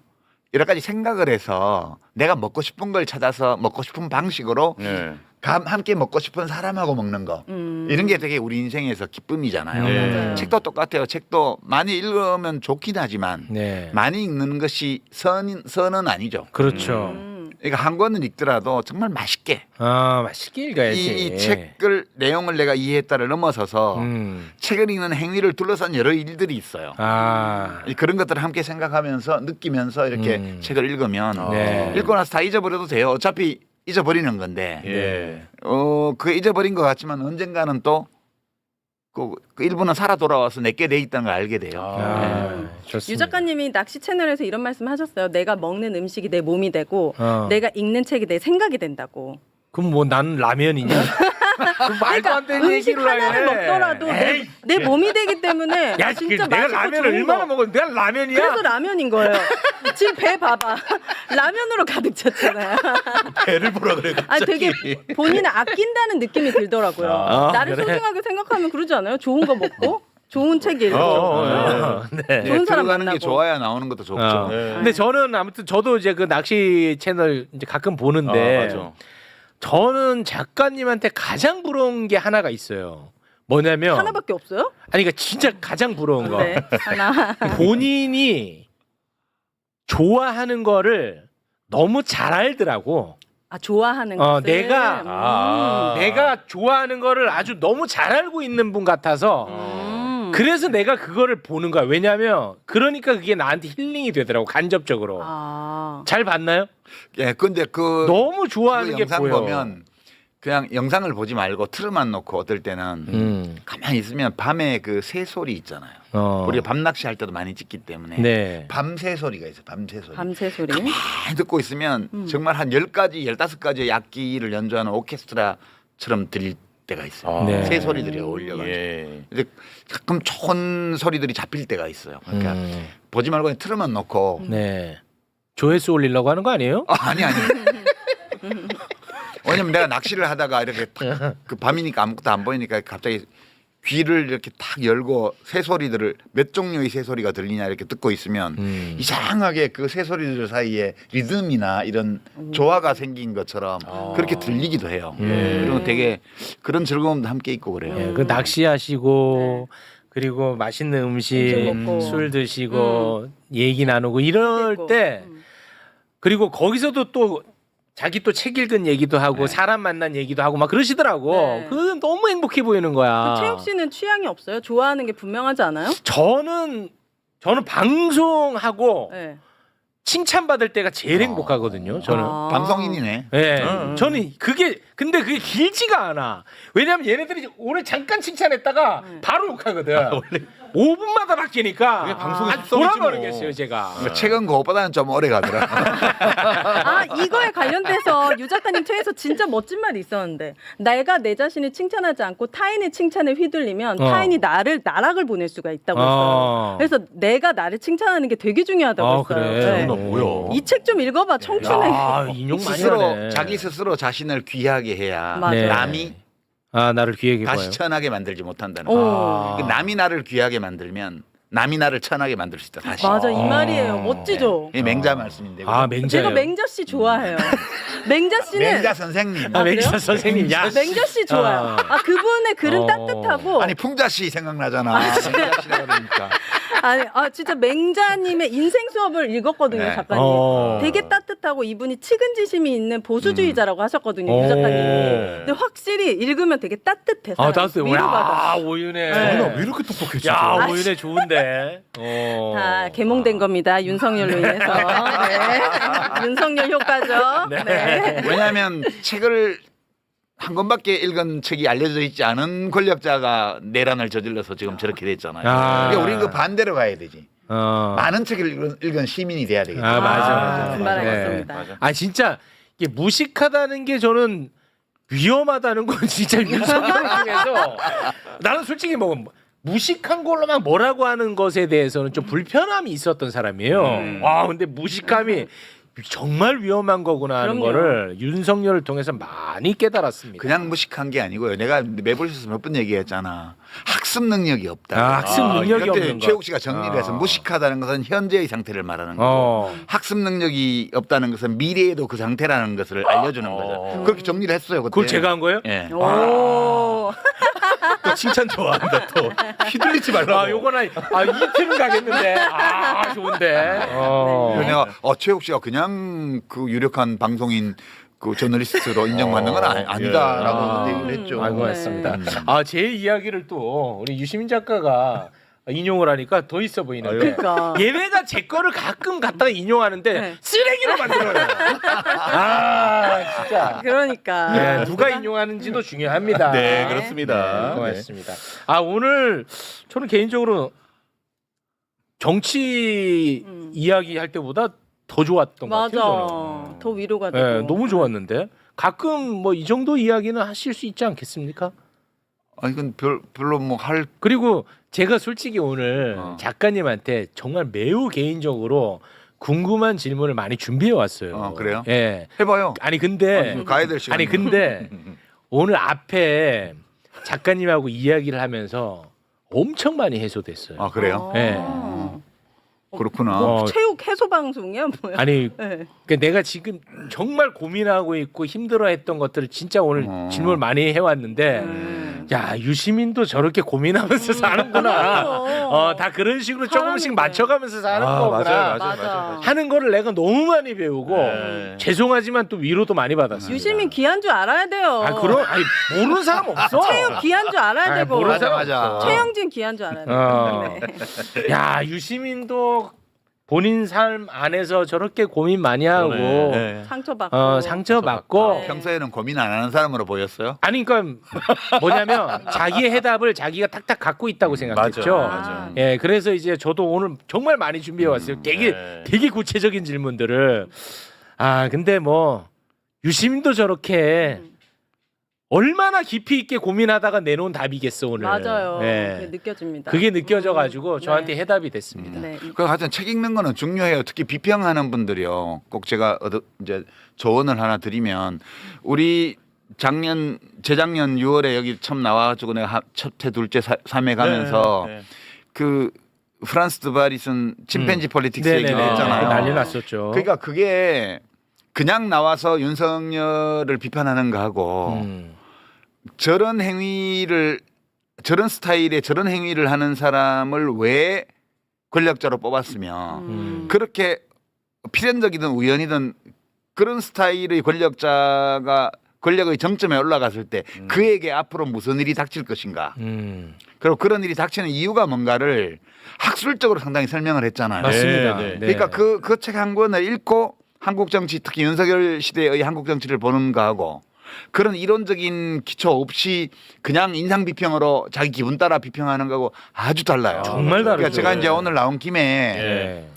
여러 가지 생각을 해서 내가 먹고 싶은 걸 찾아서 먹고 싶은 방식으로 네. 함께 먹고 싶은 사람하고 먹는 거 이런 게 되게 우리 인생에서 기쁨이잖아요. 네. 책도 똑같아요. 책도 많이 읽으면 좋긴 하지만 네. 많이 읽는 것이 선은 아니죠. 그렇죠. 그러니까 한 권을 읽더라도 정말 맛있게 맛있게 읽어야지. 이 책을 내용을 내가 이해했다를 넘어서서 책을 읽는 행위를 둘러싼 여러 일들이 있어요. 그런 것들을 함께 생각하면서 느끼면서 이렇게 책을 읽으면 네. 읽고 나서 다 잊어버려도 돼요. 어차피 잊어버리는 건데 예. 그 잊어버린 것 같지만 언젠가는 또 그 일부는 살아 돌아와서 내게 돼 있다는 걸 알게 돼요. 좋습니다. 유 작가님이 낚시 채널에서 이런 말씀하셨어요. 내가 먹는 음식이 내 몸이 되고 내가 읽는 책이 내 생각이 된다고. 그럼 뭐 나는 라면이냐? 그 말도 안 되는 음식 얘기를 하나를 해. 먹더라도 내 몸이 되기 때문에 야, 진짜 내가 맛있고 라면을 좋은 얼마나 거. 먹었는데 내가 라면이야? 그래서 라면인 거예요. 지금 배 봐봐. 라면으로 가득 찼잖아요. 배를 보라 그래. 아니 되게 본인을 아낀다는 느낌이 들더라고요. 나를 그래? 소중하게 생각하면 그러지 않아요? 좋은 거 먹고 좋은 책 읽고 네. 좋은 사람 들어가는 만나고. 게 좋아야 나오는 것도 좋죠. 네. 근데 저는 아무튼 저도 이제 그 낚시 채널 이제 가끔 보는데 맞아. 저는 작가님한테 가장 부러운 게 하나가 있어요. 뭐냐면 하나밖에 없어요? 아니 그러니까 진짜 가장 부러운 거. 네, 하나. 본인이 좋아하는 거를 너무 잘 알더라고. 아 좋아하는 것을. 내가 좋아하는 거를 아주 너무 잘 알고 있는 분 같아서 그래서 내가 그거를 보는 거야. 왜냐면 그러니까 그게 나한테 힐링이 되더라고 간접적으로. 잘 봤나요? 예, 근데 너무 좋아하는 그 게 영상 보여. 보면 그냥 영상을 보지 말고 틀만 놓고 어떨 때는 가만히 있으면 밤에 그 새 소리 있잖아요. 우리가 밤 낚시할 때도 많이 찍기 때문에 네. 밤새 소리가 있어요. 밤새 소리. 밤새 소리. 가만히 듣고 있으면 정말 한 10가지, 15가지의 악기를 연주하는 오케스트라처럼 들릴 때가 있어요. 네. 새 소리들이 어울려가지고. 예. 이제 가끔 좋은 소리들이 잡힐 때가 있어요. 그러니까 보지 말고 그냥 틀어만 놓고 네. 조회수 올리려고 하는 거 아니에요? 아니. 왜냐면 내가 낚시를 하다가 이렇게 탁, 그 밤이니까 아무것도 안 보이니까 갑자기 귀를 이렇게 탁 열고 새 소리들을 몇 종류의 새 소리가 들리냐 이렇게 듣고 있으면 이상하게 그 새 소리들 사이에 리듬이나 이런 조화가 생긴 것처럼 그렇게 들리기도 해요. 그리고 되게 그런 즐거움도 함께 있고 그래요. 네, 그 낚시하시고 그리고 맛있는 음식, 음식 먹고. 술 드시고 얘기 나누고 이럴 그리고, 때 그리고 거기서도 또 자기 또 책 읽은 얘기도 하고 네. 사람 만난 얘기도 하고 막 그러시더라고. 네. 그 너무 행복해 보이는 거야. 최욱 씨는 취향이 없어요? 좋아하는 게 분명하지 않아요? 저는 방송하고 네. 칭찬받을 때가 제일 행복하거든요. 저는. 방송인이네. 네, 저는 근데 그게 길지가 않아. 왜냐면 얘네들이 오늘 잠깐 칭찬했다가 바로 욕하거든. 5분마다 바뀌니까 그게 방송의 아, 습성이지 돌아버리겠어요 뭐. 제가. 그러니까 책은 그거보다는 좀 오래 가더라. 아 이거에 관련돼서 유 작가님 책에서 진짜 멋진 말이 있었는데 내가 내 자신을 칭찬하지 않고 타인의 칭찬에 휘둘리면 타인이 나를 나락을 보낼 수가 있다고 했어요. 그래서 내가 나를 칭찬하는 게 되게 중요하다고 했어요. 그래. 뭐야? 이 책 좀 읽어봐 청춘의. 아, 인용 많이 스스로 하네. 자기 스스로 자신을 귀하게 해야 맞아요. 남이 아 나를 귀하게 봐요. 다시 천하게 만들지 못한다는 오. 거. 그 남이 나를 귀하게 만들면 남이 나를 천하게 만들 수 있다. 다시. 맞아 이 말이에요. 멋지죠. 이 맹자 말씀인데. 아 그죠? 맹자요. 제가 맹자 씨 좋아해요. 맹자 씨는 맹자 선생님. 아, 그래요? 맹자 선생님. 야. 맹자 씨 좋아요. 아 그분의 글은 따뜻하고 아니 풍자 씨 생각나잖아. 맹자 씨라 그러니까. 아니, 진짜 맹자님의 인생 수업을 읽었거든요, 네. 작가님. 되게 따뜻하고 이분이 측은지심이 있는 보수주의자라고 하셨거든요, 유 작가님이. 근데 확실히 읽으면 되게 따뜻해. 아 따뜻해. 위로받아. 야 오윤혜. 정인아 왜 이렇게 똑똑해 진짜? 야 오윤혜 좋은데. 다 개몽된 겁니다, 윤석열로 인해서. 네. 윤석열 효과죠. 네. 왜냐하면 책을 한 권밖에 읽은 책이 알려져 있지 않은 권력자가 내란을 저질러서 지금 저렇게 됐잖아요. 아. 그러니까 우리는 그 반대로 가야 되지. 많은 책을 읽은 시민이 돼야 되겠다. 아 맞아. 그 말 알겠습니다. 아 진짜 이게 무식하다는 게 저는 위험하다는 건 진짜 윤석열 중에서 나는 솔직히 뭐 무식한 걸로만 뭐라고 하는 것에 대해서는 좀 불편함이 있었던 사람이에요. 와 근데 무식함이 정말 위험한 거구나 하는 그럼요. 거를 윤석열을 통해서 많이 깨달았습니다. 그냥 무식한 게 아니고요. 내가 매불쇼에서 몇 번 얘기했잖아. 학습 능력이 없다. 아, 학습 능력이 이럴 때 없는 거. 최욱 씨가 정리를 해서 무식하다는 것은 현재의 상태를 말하는 거고 학습 능력이 없다는 것은 미래에도 그 상태라는 것을 알려주는 거죠. 그렇게 정리를 했어요. 그때. 그걸 제가 한 거예요? 예. 오. 또 칭찬 좋아한다 또. 휘둘리지 말라고. 아 요거는 이틀은 가겠는데 아 좋은데. 그래서 내가 최욱 씨가 그냥 그 유력한 방송인 그 저널리스트로 인정받는 건 아니다라고 얘기를 했죠. 아이고 맞습니다. 제 이야기를 또 우리 유시민 작가가 인용을 하니까 더 있어 보이는데 그러니까. 얘네가 제 거를 가끔 갖다가 인용하는데 네. 쓰레기로 만들어요. 아 진짜. 그러니까. 네, 누가 인용하는지도 중요합니다. 네 그렇습니다. 고맙습니다. 저는 개인적으로 정치 이야기 할 때보다 더 좋았던 것 맞아. 같아요. 저는. 더 위로가 되고. 네, 너무 좋았는데 가끔 뭐 이 정도 이야기는 하실 수 있지 않겠습니까? 아니 이건 별로 뭐 할 그리고 제가 솔직히 오늘 작가님한테 정말 매우 개인적으로 궁금한 질문을 많이 준비해 왔어요. 그래요? 예. 해봐요. 아니 근데 가야 될 시간. 아니 근데 오늘 앞에 작가님하고 이야기를 하면서 엄청 많이 해소됐어요. 아 그래요? 예. 그렇구나. 어, 체육 해소 방송이야 뭐야? 아니 네. 그러니까 내가 지금 정말 고민하고 있고 힘들어했던 것들을 진짜 오늘 질문을 많이 해왔는데 야 유시민도 저렇게 고민하면서 사는구나. 그렇죠. 다 그런 식으로 조금씩 사람인데. 맞춰가면서 사는 거구나. 맞아. 하는 거를 내가 너무 많이 배우고 죄송하지만 또 위로도 많이 받았어요. 유시민 귀한 줄 알아야 돼요. 아니 모르는 사람 없어. 체육 귀한 줄 알아야 되고. 모르는 사람 맞아. 없어. 최영진 귀한 줄 알아야 돼요. 네. 야 유시민도 본인 삶 안에서 저렇게 고민 많이 하고 네. 상처받고. 상처받고 네. 평소에는 고민 안 하는 사람으로 보였어요? 아니 그러니까 뭐냐면 자기의 해답을 자기가 탁탁 갖고 있다고 생각했죠. 맞아. 예, 그래서 이제 저도 오늘 정말 많이 준비해 왔어요. 되게 구체적인 질문들을. 근데 뭐 유시민도 저렇게 얼마나 깊이 있게 고민하다가 내놓은 답이겠어 오늘. 맞아요. 예. 그게 느껴집니다. 그게 느껴져가지고 저한테 네. 해답이 됐습니다. 네. 그 하여튼 책 읽는 거는 중요해요. 특히 비평하는 분들이요. 꼭 제가 이제 조언을 하나 드리면 우리 재작년 6월에 여기 처음 나와가지고 내가 첫회 둘째 3회 가면서 네. 그 프란스 드바리 쓴 침팬지 폴리틱스 얘기를 네네네. 했잖아요. 난리 났었죠. 그러니까 그게 그냥 나와서 윤석열을 비판하는 거하고 저런 스타일의 저런 행위를 하는 사람을 왜 권력자로 뽑았으면 그렇게 필연적이든 우연이든 그런 스타일의 권력자가 권력의 정점에 올라갔을 때 그에게 앞으로 무슨 일이 닥칠 것인가 그리고 그런 일이 닥치는 이유가 뭔가를 학술적으로 상당히 설명을 했잖아요. 맞습니다. 네, 네. 그러니까 그 책 한 권을 읽고 한국 정치 특히 윤석열 시대의 한국 정치를 보는 거하고 그런 이론적인 기초 없이 그냥 인상 비평으로 자기 기분 따라 비평하는 거하고 아주 달라요. 정말 다르죠. 그러니까 제가 이제 네. 오늘 나온 김에 예.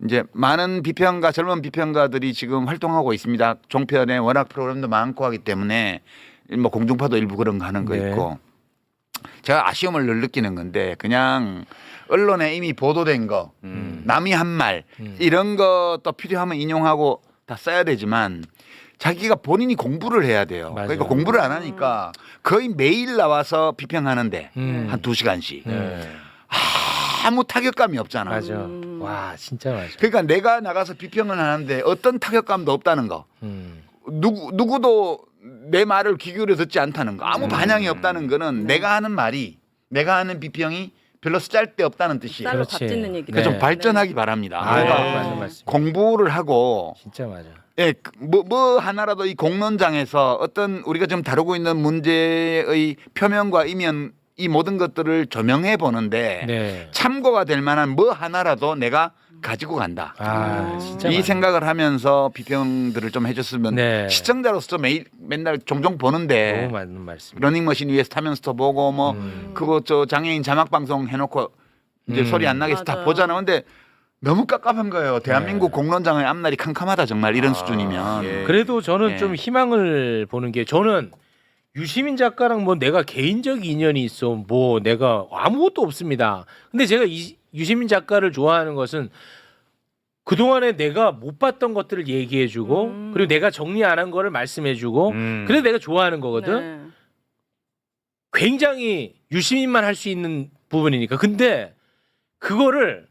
이제 많은 비평가 젊은 비평가들이 지금 활동하고 있습니다. 종편에 워낙 프로그램도 많고 하기 때문에 뭐 공중파도 일부 그런 거 하는 거 네. 있고 제가 아쉬움을 늘 느끼는 건데 그냥 언론에 이미 보도된 거 남이 한 말 이런 것도 필요하면 인용하고 다 써야 되지만 자기가 본인이 공부를 해야 돼요. 맞아요. 그러니까 공부를 안 하니까 거의 매일 나와서 비평하는데 한 2시간씩 네. 아무 타격감이 없잖아. 맞아. 와 진짜 맞아. 그러니까 내가 나가서 비평을 하는데 어떤 타격감도 없다는 거. 누구도 내 말을 귀 기울여 듣지 않다는 거. 아무 반향이 없다는 거는 내가 하는 말이 내가 하는 비평이 별로 쓸데없다는 뜻이에요. 쌀로 그렇지. 밥 짓는 얘기. 그러니까 네. 좀 발전하기 바랍니다. 아, 그러니까 맞는 말씀. 공부를 하고 진짜 맞아. 예, 뭐 하나라도 이 공론장에서 어떤 우리가 지금 다루고 있는 문제의 표면과 이면 이 모든 것들을 조명해 보는데 네. 참고가 될 만한 뭐 하나라도 내가 가지고 간다. 아 진짜 이 맞아. 생각을 하면서 비평들을 좀 해줬으면 네. 시청자로서 맨날 종종 보는데 너무 맞는 말씀. 러닝머신 위에서 타면서도 보고 뭐 그거 저 장애인 자막 방송 해놓고 이제 소리 안 나게 해서 다 맞아요. 보잖아. 근데 너무 깝깝한 거예요. 대한민국 공론장의 앞날이 캄캄하다 정말 이런 수준이면. 예. 그래도 저는 네. 좀 희망을 보는 게 저는 유시민 작가랑 뭐 내가 개인적 인연이 있어 뭐 내가 아무것도 없습니다. 근데 제가 유시민 작가를 좋아하는 것은 그동안에 내가 못 봤던 것들을 얘기해주고 그리고 내가 정리 안 한 거를 말씀해주고 그래서 내가 좋아하는 거거든. 네. 굉장히 유시민만 할 수 있는 부분이니까. 근데 그거를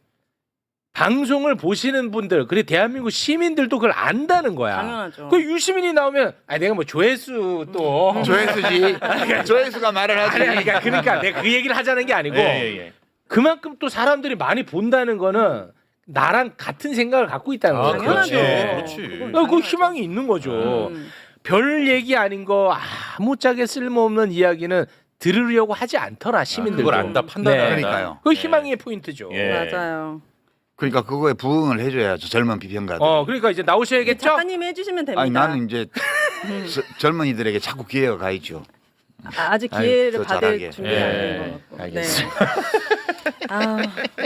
방송을 보시는 분들 그리고 대한민국 시민들도 그걸 안다는 거야. 당연하죠. 그 유시민이 나오면 아 내가 뭐 조회수 또 조회수지. 조회수가 말을 하지. 그러니까 내가 그 얘기를 하자는 게 아니고 예. 그만큼 또 사람들이 많이 본다는 거는 나랑 같은 생각을 갖고 있다는 아, 거죠. 그렇지. 당연하죠. 그렇지. 그건 그 희망이 있는 거죠. 음. 별 얘기 아닌 거 아무짝에 쓸모없는 이야기는 들으려고 하지 않더라 시민들. 그걸 안다 판단한다. 그러니까요. 그 희망의 포인트죠. 예. 맞아요. 그러니까 그거에 부응을 해줘야죠. 젊은 비평가들. 그러니까 이제 나오셔야겠죠. 작가님이 해주시면 됩니다. 아니 나는 이제 젊은이들에게 자꾸 기회가 가 있죠. 아직 기회를 더 받을 잘하게. 준비가 안 된 것 같고. 알겠습니다.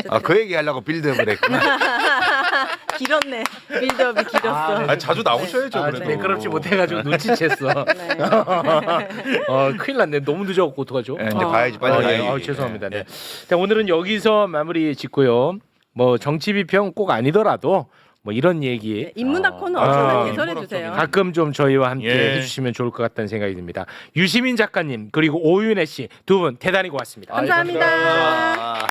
아, 그 얘기 하려고 빌드업을 했구나. 길었네. 빌드업이 길었어. 아니, 자주 나오셔야죠. 그래도. 네, 그렇지 못해가지고 눈치챘어. 네. 큰일 났네. 너무 늦어갖고 어떡하죠? 네, 이제 가야지 빨리 예, 가야지. 죄송합니다. 네. 자, 오늘은 여기서 마무리 짓고요. 뭐 정치 비평 꼭 아니더라도 뭐 이런 얘기 네, 인문학 코너 아, 없으면 개설해 주세요. 가끔 좀 저희와 함께 예. 해주시면 좋을 것 같다는 생각이 듭니다. 유시민 작가님 그리고 오윤혜 씨 두 분 대단히 고맙습니다. 감사합니다.